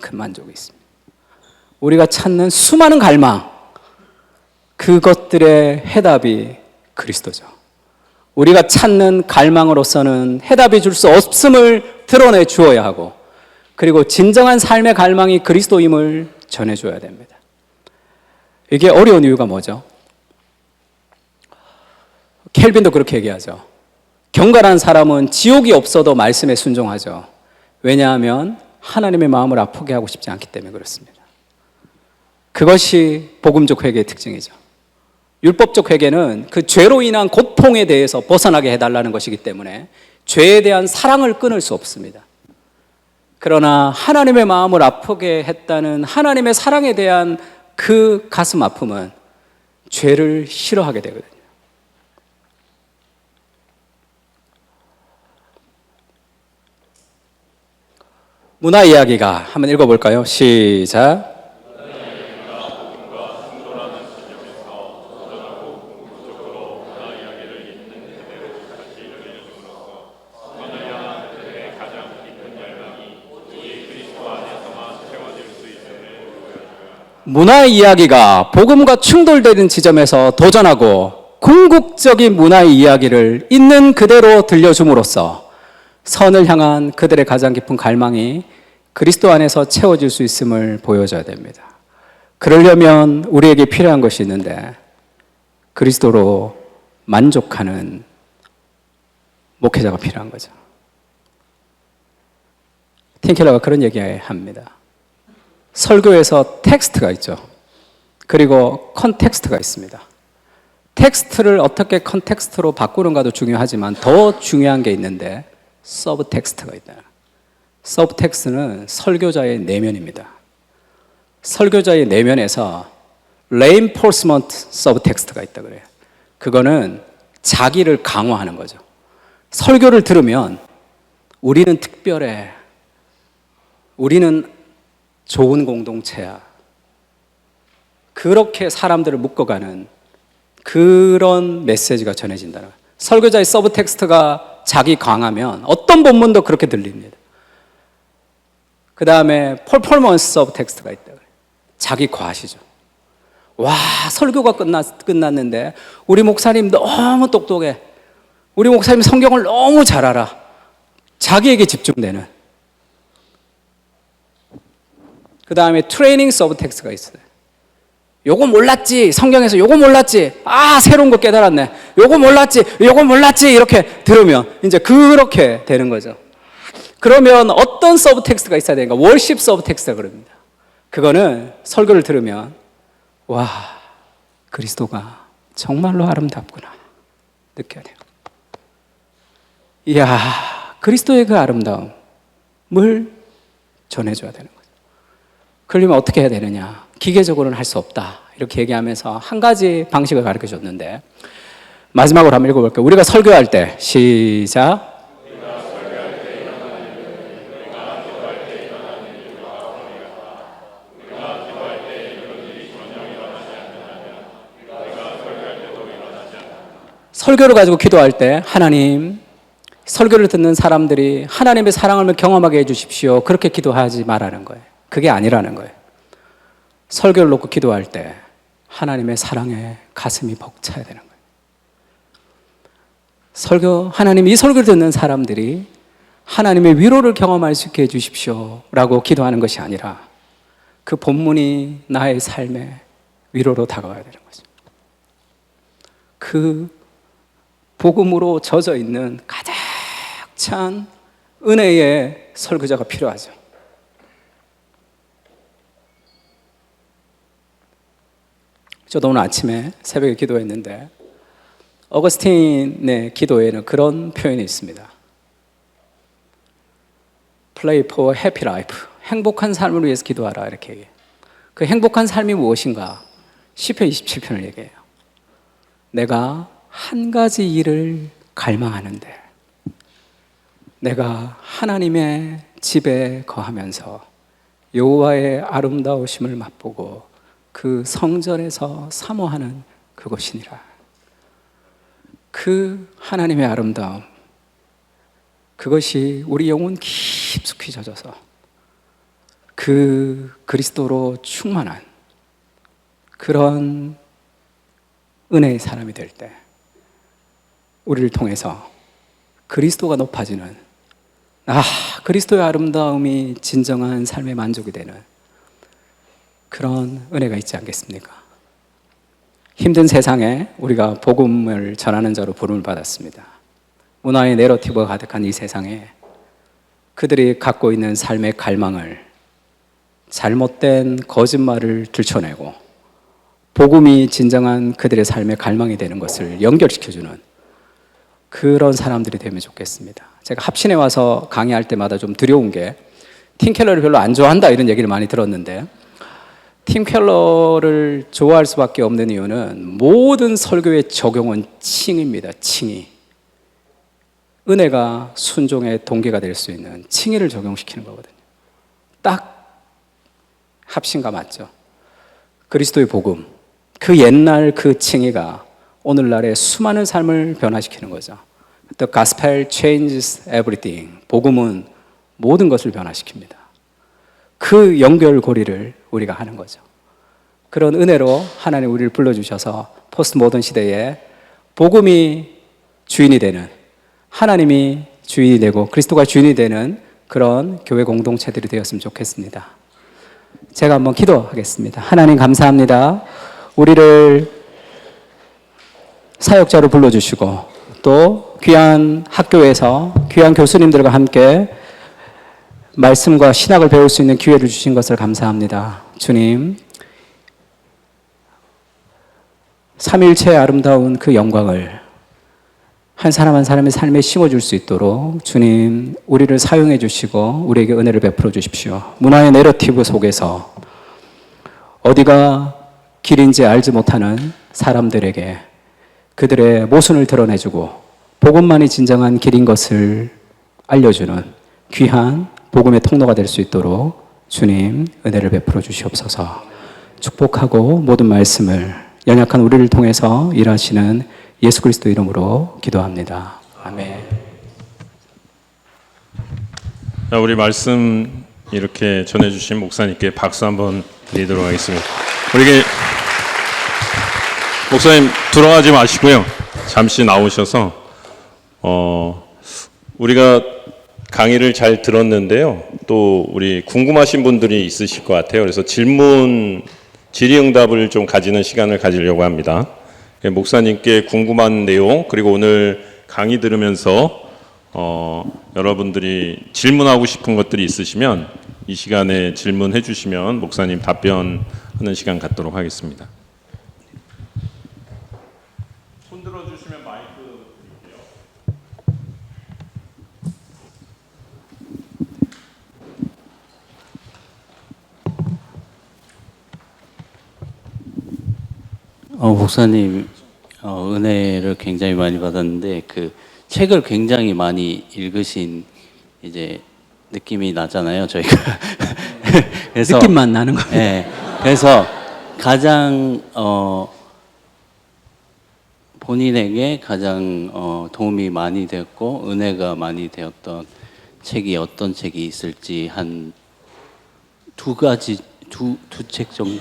큰 만족이 있습니다. 우리가 찾는 수많은 갈망, 그것들의 해답이 그리스도죠. 우리가 찾는 갈망으로서는 해답이 줄 수 없음을 드러내 주어야 하고, 그리고 진정한 삶의 갈망이 그리스도임을 전해줘야 됩니다. 이게 어려운 이유가 뭐죠? 켈빈도 그렇게 얘기하죠. 경건한 사람은 지옥이 없어도 말씀에 순종하죠. 왜냐하면 하나님의 마음을 아프게 하고 싶지 않기 때문에 그렇습니다. 그것이 복음적 회개의 특징이죠. 율법적 회개는 그 죄로 인한 고통에 대해서 벗어나게 해달라는 것이기 때문에 죄에 대한 사랑을 끊을 수 없습니다. 그러나 하나님의 마음을 아프게 했다는 하나님의 사랑에 대한 그 가슴 아픔은 죄를 싫어하게 되거든요. 문화 이야기가 한번 읽어볼까요? 시작. 문화 이야기가 복음과 충돌되는 지점에서 도전하고 궁극적인 문화의 이야기를 있는 그대로 들려줌으로써 선을 향한 그들의 가장 깊은 갈망이 그리스도 안에서 채워질 수 있음을 보여줘야 됩니다. 그러려면 우리에게 필요한 것이 있는데, 그리스도로 만족하는 목회자가 필요한 거죠. 팀 켈러가 그런 얘기합니다. 설교에서 텍스트가 있죠. 그리고 컨텍스트가 있습니다. 텍스트를 어떻게 컨텍스트로 바꾸는가도 중요하지만 더 중요한 게 있는데 서브텍스트가 있다. 서브텍스트는 설교자의 내면입니다. 설교자의 내면에서 reinforcement 서브텍스트가 있다 그래요. 그거는 자기를 강화하는 거죠. 설교를 들으면 우리는 특별해, 우리는 좋은 공동체야. 그렇게 사람들을 묶어가는 그런 메시지가 전해진다는 거예요. 설교자의 서브텍스트가 자기 강하면 어떤 본문도 그렇게 들립니다. 그 다음에 퍼포먼스 서브텍스트가 있다. 자기 과시죠. 와, 설교가 끝났는데 우리 목사님 너무 똑똑해. 우리 목사님 성경을 너무 잘 알아. 자기에게 집중되는. 그 다음에 트레이닝 서브텍스트가 있어요. 요거 몰랐지. 성경에서 요거 몰랐지. 아, 새로운 거 깨달았네. 요거 몰랐지. 이렇게 들으면 이제 그렇게 되는 거죠. 그러면 어떤 서브텍스트가 있어야 되는가? 월십 서브텍스트가 그럽니다. 그거는 설교를 들으면 와, 그리스도가 정말로 아름답구나 느껴야 돼요. 이야, 그리스도의 그 아름다움을 전해줘야 되는 거죠. 그러려면 어떻게 해야 되느냐? 기계적으로는 할 수 없다 이렇게 얘기하면서 한 가지 방식을 가르쳐줬는데, 마지막으로 한번 읽어볼게요. 우리가 설교할 때 시작. 설교를 가지고 기도할 때 하나님, 설교를 듣는 사람들이 하나님의 사랑을 경험하게 해주십시오. 그렇게 기도하지 말라는 거예요. 그게 아니라는 거예요. 설교를 놓고 기도할 때 하나님의 사랑에 가슴이 벅차야 되는 거예요. 하나님, 이 설교를 듣는 사람들이 하나님의 위로를 경험할 수 있게 해주십시오 라고 기도하는 것이 아니라 그 본문이 나의 삶의 위로로 다가와야 되는 거죠. 그 복음으로 젖어 있는 가득 찬 은혜의 설교자가 필요하죠. 저도 오늘 아침에 새벽에 기도했는데 어거스틴의 기도에는 그런 표현이 있습니다. Pray for happy life. 행복한 삶을 위해서 기도하라 이렇게 얘기해요. 그 행복한 삶이 무엇인가? 시편 27편을 얘기해요. 내가 한 가지 일을 갈망하는데 내가 하나님의 집에 거하면서 여호와의 아름다우심을 맛보고 그 성전에서 사모하는 그것이니라. 그 하나님의 아름다움, 그것이 우리 영혼 깊숙이 젖어서 그 그리스도로 충만한 그런 은혜의 사람이 될 때 우리를 통해서 그리스도가 높아지는, 그리스도의 아름다움이 진정한 삶의 만족이 되는 그런 은혜가 있지 않겠습니까? 힘든 세상에 우리가 복음을 전하는 자로 부름을 받았습니다. 문화의 내러티브가 가득한 이 세상에 그들이 갖고 있는 삶의 갈망을, 잘못된 거짓말을 들춰내고 복음이 진정한 그들의 삶의 갈망이 되는 것을 연결시켜주는 그런 사람들이 되면 좋겠습니다. 제가 합신에 와서 강의할 때마다 좀 두려운 게, 팀 켈러를 별로 안 좋아한다 이런 얘기를 많이 들었는데, 팀 켈러를 좋아할 수밖에 없는 이유는 모든 설교의 적용은 칭의입니다. 칭의. 은혜가 순종의 동기가 될 수 있는 칭의를 적용시키는 거거든요. 딱 합신과 맞죠. 그리스도의 복음, 그 옛날 그 칭의가 오늘날의 수많은 삶을 변화시키는 거죠. The gospel changes everything. 복음은 모든 것을 변화시킵니다. 그 연결고리를 우리가 하는 거죠. 그런 은혜로 하나님 우리를 불러주셔서 포스트 모던 시대에 복음이 주인이 되는, 하나님이 주인이 되고 그리스도가 주인이 되는 그런 교회 공동체들이 되었으면 좋겠습니다. 제가 한번 기도하겠습니다. 하나님 감사합니다. 우리를 사역자로 불러주시고 또 귀한 학교에서 귀한 교수님들과 함께 말씀과 신학을 배울 수 있는 기회를 주신 것을 감사합니다. 주님, 삼일체의 아름다운 그 영광을 한 사람 한 사람의 삶에 심어줄 수 있도록 주님, 우리를 사용해 주시고 우리에게 은혜를 베풀어 주십시오. 문화의 내러티브 속에서 어디가 길인지 알지 못하는 사람들에게 그들의 모순을 드러내주고 복음만이 진정한 길인 것을 알려주는 귀한 복음의 통로가 될 수 있도록 주님 은혜를 베풀어 주시옵소서. 축복하고 모든 말씀을 연약한 우리를 통해서 일하시는 예수 그리스도 이름으로 기도합니다. 아멘. 자, 우리 말씀 이렇게 전해주신 목사님께 박수 한번 드리도록 하겠습니다. 우리 목사님 들어가지 마시고요. 잠시 나오셔서 우리가 강의를 잘 들었는데요. 또 우리 궁금하신 분들이 있으실 것 같아요. 그래서 질의응답을 좀 가지는 시간을 가지려고 합니다. 목사님께 궁금한 내용 그리고 오늘 강의 들으면서 여러분들이 질문하고 싶은 것들이 있으시면 이 시간에 질문해 주시면 목사님 답변하는 시간 갖도록 하겠습니다. 손 들어주시면 마이크 드릴게요. 목사님 은혜를 굉장히 많이 받았는데 그 책을 굉장히 많이 읽으신 이제 느낌이 나잖아요, 저희가. 그래서 느낌만 나는 거예요. 네, 그래서 가장 본인에게 가장 도움이 많이 되었고 은혜가 많이 되었던 책이 어떤 책이 있을지 한 두 책 정도.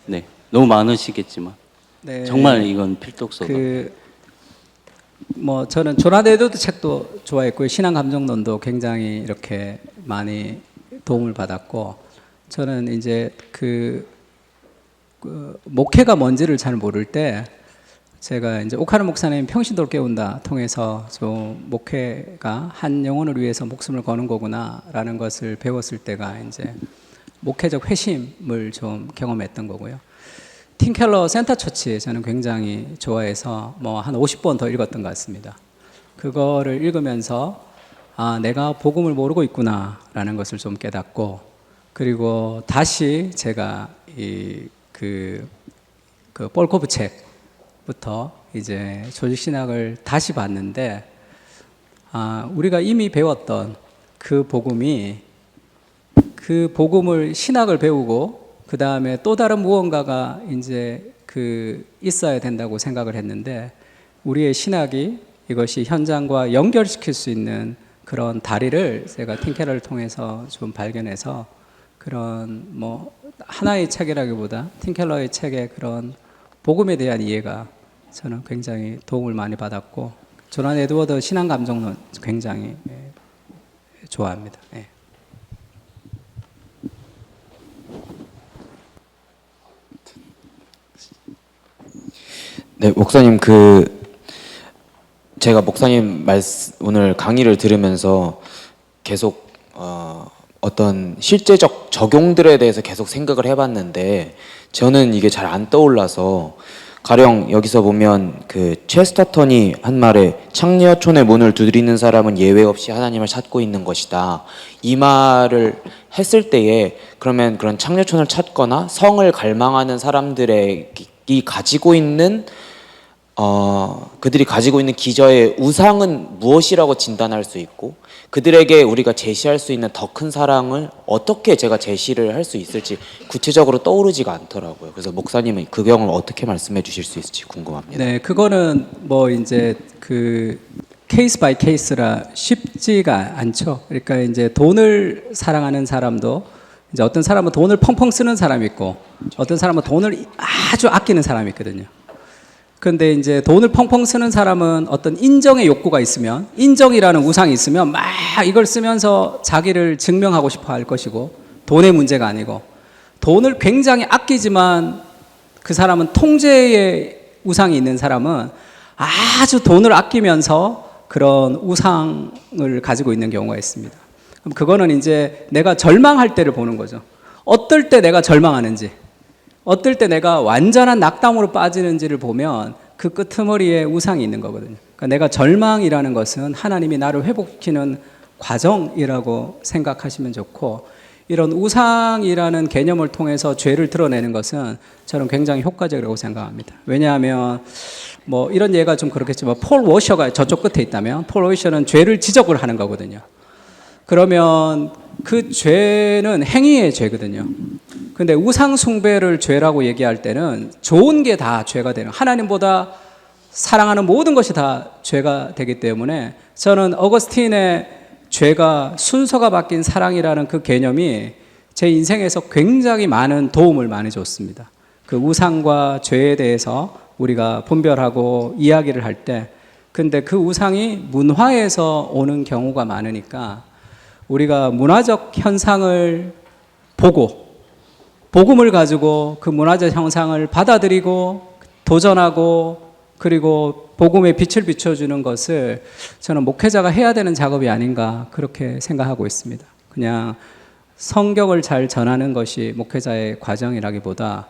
네, 너무 많으시겠지만. 네. 정말 이건 필독서다. 저는 조나단 에드워드 책도 좋아했고요. 신앙 감정론도 굉장히 이렇게 많이 도움을 받았고, 저는 이제 목회가 뭔지를 잘 모를 때 제가 이제 오카르 목사님 평신도를 깨운다 통해서 좀 목회가 한 영혼을 위해서 목숨을 거는 거구나라는 것을 배웠을 때가 이제 목회적 회심을 좀 경험했던 거고요. 팀 켈러 센터 처치 저는 굉장히 좋아해서 한 50번 더 읽었던 것 같습니다. 그거를 읽으면서 내가 복음을 모르고 있구나라는 것을 좀 깨닫고, 그리고 다시 제가 그 볼코브 책부터 이제 조직 신학을 다시 봤는데 우리가 이미 배웠던 그 복음을 신학을 배우고 그 다음에 또 다른 무언가가 이제 있어야 된다고 생각을 했는데, 우리의 신학이 이것이 현장과 연결시킬 수 있는 그런 다리를 제가 팀켈러를 통해서 좀 발견해서, 그런 하나의 책이라기보다 팀켈러의 책의 그런 복음에 대한 이해가 저는 굉장히 도움을 많이 받았고, 조나단 에드워드 신앙 감정론 굉장히 좋아합니다. 예. 네, 목사님 제가 목사님 오늘 강의를 들으면서 계속 어떤 실제적 적용들에 대해서 계속 생각을 해봤는데 저는 이게 잘 안 떠올라서, 가령 여기서 보면 체스터턴이 한 말에 창녀촌의 문을 두드리는 사람은 예외 없이 하나님을 찾고 있는 것이다, 이 말을 했을 때에 그러면 그런 창녀촌을 찾거나 성을 갈망하는 사람들이 가지고 있는 그들이 가지고 있는 기저의 우상은 무엇이라고 진단할 수 있고, 그들에게 우리가 제시할 수 있는 더 큰 사랑을 어떻게 제가 제시를 할 수 있을지 구체적으로 떠오르지가 않더라고요. 그래서 목사님은 그 경우를 어떻게 말씀해 주실 수 있을지 궁금합니다. 네, 그거는 이제 케이스 바이 케이스라 쉽지가 않죠. 그러니까 이제 돈을 사랑하는 사람도, 이제 어떤 사람은 돈을 펑펑 쓰는 사람이 있고 어떤 사람은 돈을 아주 아끼는 사람이 있거든요. 그런데 이제 돈을 펑펑 쓰는 사람은 어떤 인정의 욕구가 있으면, 인정이라는 우상이 있으면 막 이걸 쓰면서 자기를 증명하고 싶어 할 것이고, 돈의 문제가 아니고, 돈을 굉장히 아끼지만 그 사람은 통제의 우상이 있는 사람은 아주 돈을 아끼면서 그런 우상을 가지고 있는 경우가 있습니다. 그럼 그거는 이제 내가 절망할 때를 보는 거죠. 어떨 때 내가 절망하는지, 어떨 때 내가 완전한 낙담으로 빠지는지를 보면 그 끄트머리에 우상이 있는 거거든요. 그러니까 내가 절망이라는 것은 하나님이 나를 회복시키는 과정이라고 생각하시면 좋고, 이런 우상이라는 개념을 통해서 죄를 드러내는 것은 저는 굉장히 효과적이라고 생각합니다. 왜냐하면 이런 예가 좀 그렇겠지만, 폴 워셔가 저쪽 끝에 있다면 폴 워셔는 죄를 지적을 하는 거거든요. 그러면 그 죄는 행위의 죄거든요. 근데 우상 숭배를 죄라고 얘기할 때는 좋은 게 다 죄가 되는, 하나님보다 사랑하는 모든 것이 다 죄가 되기 때문에 저는 어거스틴의 죄가 순서가 바뀐 사랑이라는 그 개념이 제 인생에서 굉장히 많은 도움을 많이 줬습니다. 그 우상과 죄에 대해서 우리가 분별하고 이야기를 할 때, 근데 그 우상이 문화에서 오는 경우가 많으니까 우리가 문화적 현상을 보고 복음을 가지고 그 문화적 현상을 받아들이고 도전하고 그리고 복음의 빛을 비춰주는 것을 저는 목회자가 해야 되는 작업이 아닌가 그렇게 생각하고 있습니다. 그냥 성경을 잘 전하는 것이 목회자의 과정이라기보다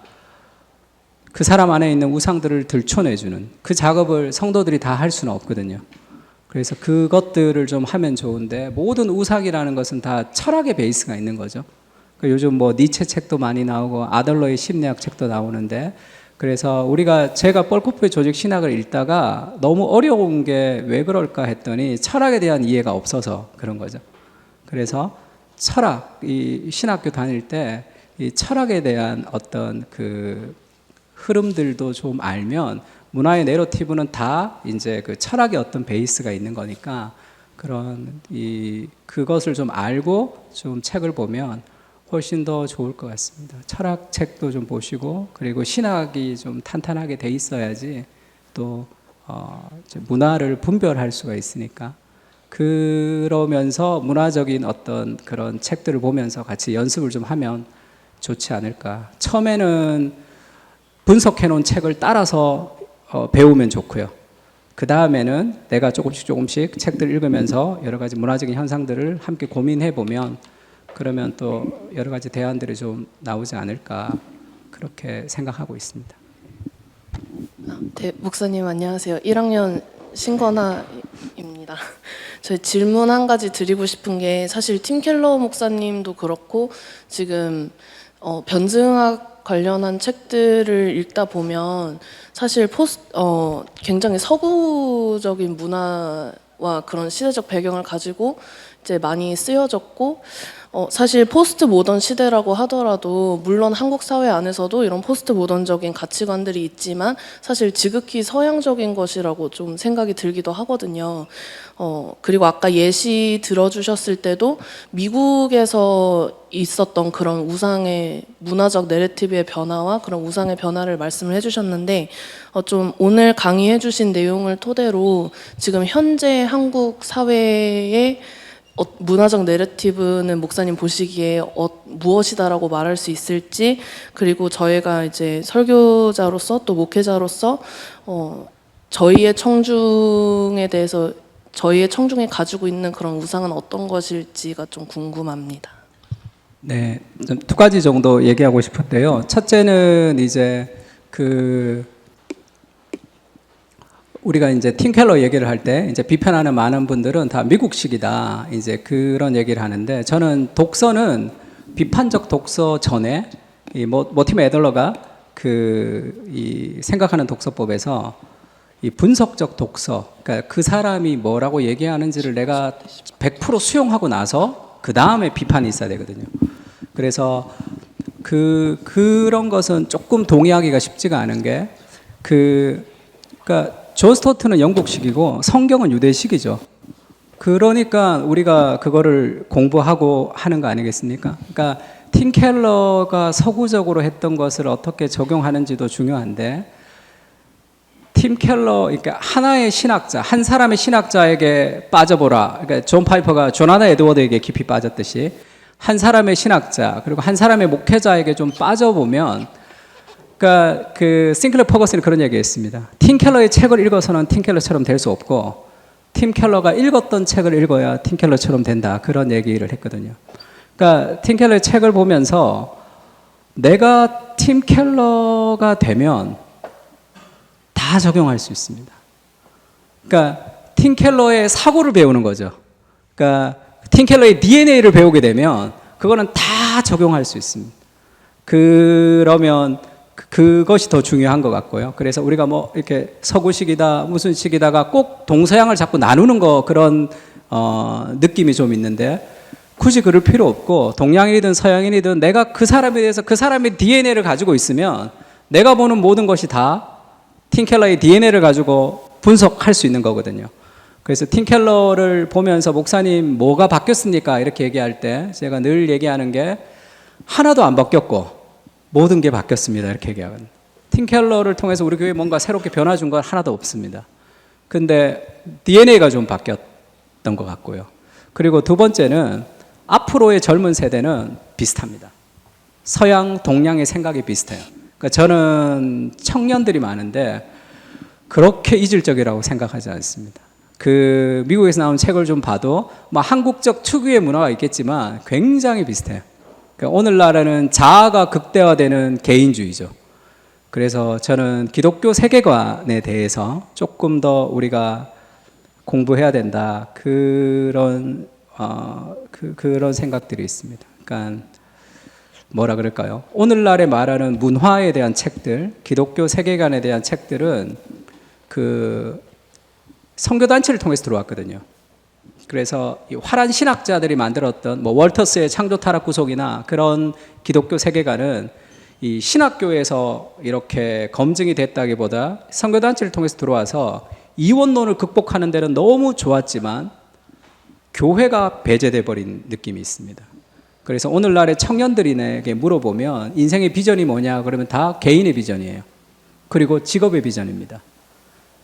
그 사람 안에 있는 우상들을 들춰내주는 그 작업을 성도들이 다 할 수는 없거든요. 그래서 그것들을 좀 하면 좋은데, 모든 우상이라는 것은 다 철학의 베이스가 있는 거죠. 요즘 뭐 니체 책도 많이 나오고 아들러의 심리학 책도 나오는데, 그래서 제가 뻘코프의 조직 신학을 읽다가 너무 어려운 게 왜 그럴까 했더니 철학에 대한 이해가 없어서 그런 거죠. 그래서 철학, 이 신학교 다닐 때 이 철학에 대한 어떤 그 흐름들도 좀 알면 문화의 내러티브는 다 이제 그 철학의 어떤 베이스가 있는 거니까 그것을 좀 알고 좀 책을 보면 훨씬 더 좋을 것 같습니다. 철학 책도 좀 보시고, 그리고 신학이 좀 탄탄하게 돼 있어야지 또 문화를 분별할 수가 있으니까, 그러면서 문화적인 어떤 그런 책들을 보면서 같이 연습을 좀 하면 좋지 않을까. 처음에는 분석해 놓은 책을 따라서 배우면 좋고요. 그 다음에는 내가 조금씩 책들을 읽으면서 여러 가지 문화적인 현상들을 함께 고민해 보면, 그러면 또 여러 가지 대안들이 좀 나오지 않을까 그렇게 생각하고 있습니다. 네, 목사님 안녕하세요. 1학년 신건아입니다. 저희 질문 한 가지 드리고 싶은 게, 사실 팀 켈러 목사님도 그렇고 지금 변증학 관련한 책들을 읽다 보면 사실 굉장히 서구적인 문화와 그런 시대적 배경을 가지고 이제 많이 쓰여졌고, 사실 포스트 모던 시대라고 하더라도 물론 한국 사회 안에서도 이런 포스트 모던적인 가치관들이 있지만 사실 지극히 서양적인 것이라고 좀 생각이 들기도 하거든요. 그리고 아까 예시 들어주셨을 때도 미국에서 있었던 그런 우상의 문화적 내러티브의 변화와 그런 우상의 변화를 말씀을 해주셨는데, 좀 오늘 강의해 주신 내용을 토대로 지금 현재 한국 사회의 문화적 내러티브는 목사님 보시기에 무엇이다라고 말할 수 있을지, 그리고 저희가 이제 설교자로서 또 목회자로서 저희의 청중에 대해서, 저희의 청중에 가지고 있는 그런 우상은 어떤 것일지가 좀 궁금합니다. 네, 좀 두 가지 정도 얘기하고 싶은데요. 첫째는 이제 우리가 이제 팀 켈러 얘기를 할 때 이제 비판하는 많은 분들은 다 미국식이다 이제 그런 얘기를 하는데, 저는 독서는 비판적 독서 전에 이 모티머 애들러가 이 생각하는 독서법에서 이 분석적 독서, 그러니까 그 사람이 뭐라고 얘기하는지를 내가 100% 수용하고 나서 그 다음에 비판이 있어야 되거든요. 그래서 그런 것은 조금 동의하기가 쉽지가 않은 게, 그러니까 존 스토트는 영국식이고 성경은 유대식이죠. 그러니까 우리가 그거를 공부하고 하는 거 아니겠습니까? 그러니까 팀 켈러가 서구적으로 했던 것을 어떻게 적용하는지도 중요한데, 팀 켈러, 그러니까 하나의 신학자, 한 사람의 신학자에게 빠져보라. 그러니까 존 파이퍼가 조나단 에드워드에게 깊이 빠졌듯이 한 사람의 신학자, 그리고 한 사람의 목회자에게 좀 빠져보면, 그러니까 싱클러 퍼거슨이 그런 얘기했습니다. 팀 켈러의 책을 읽어서는 팀 켈러처럼 될 수 없고, 팀 켈러가 읽었던 책을 읽어야 팀 켈러처럼 된다. 그런 얘기를 했거든요. 그러니까 팀 켈러의 책을 보면서 내가 팀 켈러가 되면 다 적용할 수 있습니다. 그러니까 팀 켈러의 사고를 배우는 거죠. 그러니까 팀 켈러의 DNA를 배우게 되면 그거는 다 적용할 수 있습니다. 그러면 그것이 더 중요한 것 같고요. 그래서 우리가 뭐 이렇게 서구식이다 무슨 식이다가 꼭 동서양을 자꾸 나누는 거, 그런 느낌이 좀 있는데, 굳이 그럴 필요 없고 동양인이든 서양인이든 내가 그 사람에 대해서 그 사람의 DNA를 가지고 있으면 내가 보는 모든 것이 다 팀켈러의 DNA를 가지고 분석할 수 있는 거거든요. 그래서 팀켈러를 보면서 목사님 뭐가 바뀌었습니까? 이렇게 얘기할 때 제가 늘 얘기하는 게 하나도 안 바뀌었고 모든 게 바뀌었습니다. 이렇게 얘기하거든요. 팀켈러를 통해서 우리 교회에 뭔가 새롭게 변화 준 건 하나도 없습니다. 근데 DNA가 좀 바뀌었던 것 같고요. 그리고 두 번째는 앞으로의 젊은 세대는 비슷합니다. 서양, 동양의 생각이 비슷해요. 그러니까 저는 청년들이 많은데 그렇게 이질적이라고 생각하지 않습니다. 그 미국에서 나온 책을 좀 봐도 뭐 한국적 특유의 문화가 있겠지만 굉장히 비슷해요. 그러니까 오늘날에는 자아가 극대화되는 개인주의죠. 그래서 저는 기독교 세계관에 대해서 조금 더 우리가 공부해야 된다. 그런 생각들이 있습니다. 그러니까 뭐라 그럴까요? 오늘날에 말하는 문화에 대한 책들, 기독교 세계관에 대한 책들은 그 선교단체를 통해서 들어왔거든요. 그래서 이 화란 신학자들이 만들었던 뭐 월터스의 창조 타락 구속이나 그런 기독교 세계관은 이 신학교에서 이렇게 검증이 됐다기보다 선교단체를 통해서 들어와서 이원론을 극복하는 데는 너무 좋았지만 교회가 배제돼 버린 느낌이 있습니다. 그래서 오늘날의 청년들에게 물어보면 인생의 비전이 뭐냐 그러면 다 개인의 비전이에요. 그리고 직업의 비전입니다.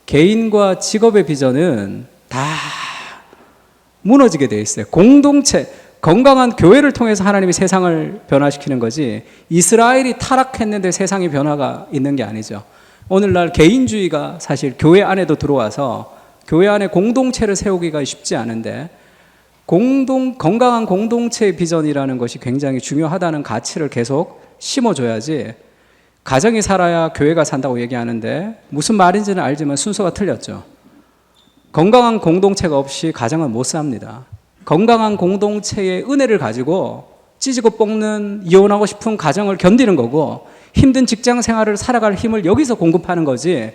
개인과 직업의 비전은 다 무너지게 돼 있어요. 공동체, 건강한 교회를 통해서 하나님이 세상을 변화시키는 거지 이스라엘이 타락했는데 세상의 변화가 있는 게 아니죠. 오늘날 개인주의가 사실 교회 안에도 들어와서 교회 안에 공동체를 세우기가 쉽지 않은데 건강한 공동체의 비전이라는 것이 굉장히 중요하다는 가치를 계속 심어줘야지 가정이 살아야 교회가 산다고 얘기하는데 무슨 말인지는 알지만 순서가 틀렸죠. 건강한 공동체가 없이 가정은 못 삽니다. 건강한 공동체의 은혜를 가지고 찢고 볶는 이혼하고 싶은 가정을 견디는 거고 힘든 직장 생활을 살아갈 힘을 여기서 공급하는 거지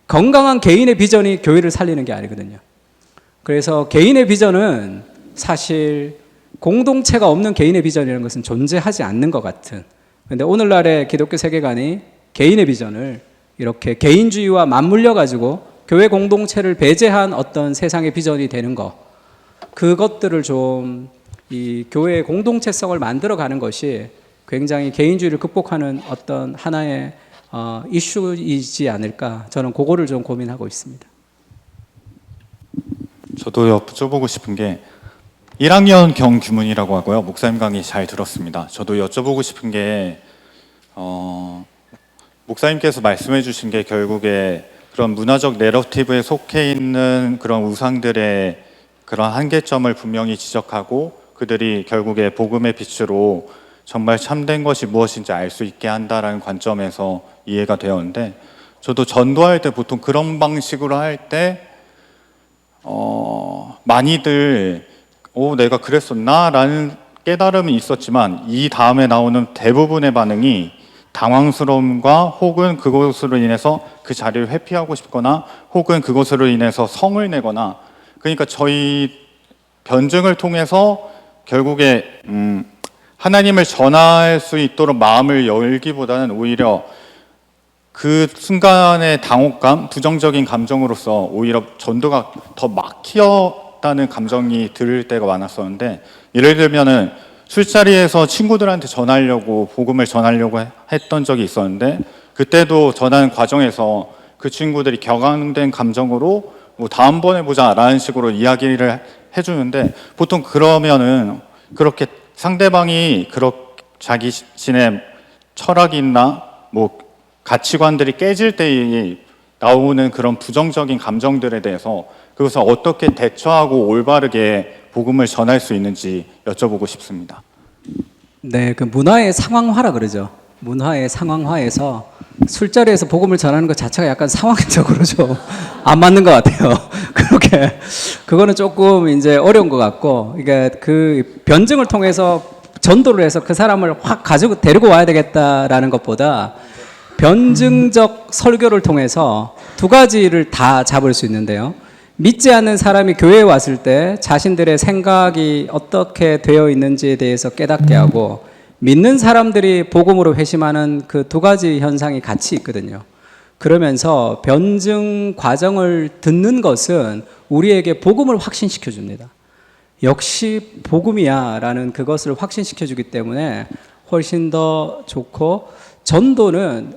건강한 개인의 비전이 교회를 살리는 게 아니거든요. 그래서 개인의 비전은 사실 공동체가 없는 개인의 비전이라는 것은 존재하지 않는 것 같은. 그런데 오늘날의 기독교 세계관이 개인의 비전을 이렇게 개인주의와 맞물려 가지고 교회 공동체를 배제한 어떤 세상의 비전이 되는 것, 그것들을 좀 이 교회의 공동체성을 만들어가는 것이 굉장히 개인주의를 극복하는 어떤 하나의 이슈이지 않을까, 저는 그거를 좀 고민하고 있습니다. 저도 여쭤보고 싶은 게 1학년 경규문이라고 하고요. 목사님 강의 잘 들었습니다. 저도 여쭤보고 싶은 게 목사님께서 말씀해 주신 게 결국에 그런 문화적 내러티브에 속해 있는 그런 우상들의 그런 한계점을 분명히 지적하고 그들이 결국에 복음의 빛으로 정말 참된 것이 무엇인지 알 수 있게 한다라는 관점에서 이해가 되었는데, 저도 전도할 때 보통 그런 방식으로 할 때 많이들 내가 그랬었나? 라는 깨달음이 있었지만 이 다음에 나오는 대부분의 반응이 당황스러움과 혹은 그것으로 인해서 그 자리를 회피하고 싶거나 혹은 그것으로 인해서 성을 내거나, 그러니까 저희 변증을 통해서 결국에 하나님을 전할 수 있도록 마음을 열기보다는 오히려 그 순간의 당혹감, 부정적인 감정으로서 오히려 전도가 더 막혔다는 감정이 들 때가 많았었는데, 예를 들면은 술자리에서 친구들한테 전하려고 복음을 전하려고 했던 적이 있었는데 그때도 전하는 과정에서 그 친구들이 격앙된 감정으로 뭐 다음번에 보자라는 식으로 이야기를 해주는데, 보통 그러면은 그렇게 상대방이 자기 자신의 철학이나 뭐 가치관들이 깨질 때에 나오는 그런 부정적인 감정들에 대해서 그것을 어떻게 대처하고 올바르게 복음을 전할 수 있는지 여쭤보고 싶습니다. 네, 그 문화의 상황화라 그러죠. 문화의 상황화에서 술자리에서 복음을 전하는 것 자체가 약간 상황적으로 좀 안 맞는 것 같아요. 그거는 조금 이제 어려운 것 같고, 이게 그 변증을 통해서 전도를 해서 그 사람을 확 가지고 데리고 와야 되겠다라는 것보다 변증적 설교를 통해서 두 가지를 다 잡을 수 있는데요. 믿지 않는 사람이 교회에 왔을 때 자신들의 생각이 어떻게 되어 있는지에 대해서 깨닫게 하고, 믿는 사람들이 복음으로 회심하는 그 두 가지 현상이 같이 있거든요. 그러면서 변증 과정을 듣는 것은 우리에게 복음을 확신시켜 줍니다. 역시 복음이야 라는 그것을 확신시켜 주기 때문에 훨씬 더 좋고, 전도는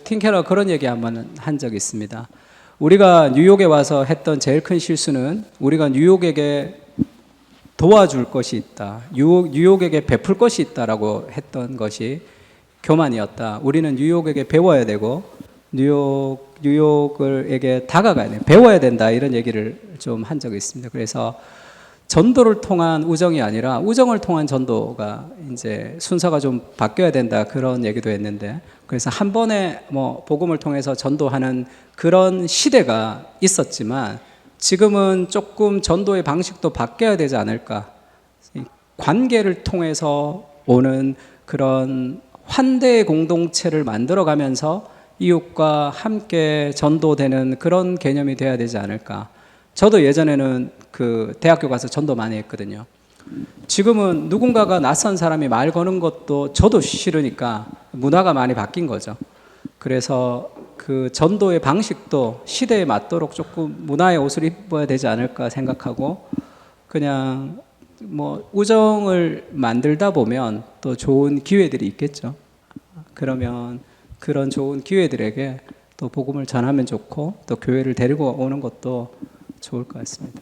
팀 켈러가 그런 얘기 한번 한 적이 있습니다. 우리가 뉴욕에 와서 했던 제일 큰 실수는 우리가 뉴욕에게 도와줄 것이 있다, 뉴욕에게 베풀 것이 있다라고 했던 것이 교만이었다. 우리는 뉴욕에게 배워야 되고 뉴욕에게 다가가야 돼, 배워야 된다, 이런 얘기를 좀 한 적이 있습니다. 그래서 전도를 통한 우정이 아니라 우정을 통한 전도가 이제 순서가 좀 바뀌어야 된다, 그런 얘기도 했는데, 그래서 한 번에 복음을 통해서 전도하는 그런 시대가 있었지만 지금은 조금 전도의 방식도 바뀌어야 되지 않을까. 관계를 통해서 오는 그런 환대의 공동체를 만들어가면서 이웃과 함께 전도되는 그런 개념이 돼야 되지 않을까. 저도 예전에는 대학교 가서 전도 많이 했거든요. 지금은 누군가가 낯선 사람이 말 거는 것도 저도 싫으니까 문화가 많이 바뀐 거죠. 그래서 전도의 방식도 시대에 맞도록 조금 문화의 옷을 입어야 되지 않을까 생각하고, 그냥 우정을 만들다 보면 또 좋은 기회들이 있겠죠. 그러면 그런 좋은 기회들에게 또 복음을 전하면 좋고, 또 교회를 데리고 오는 것도 좋을 것 같습니다.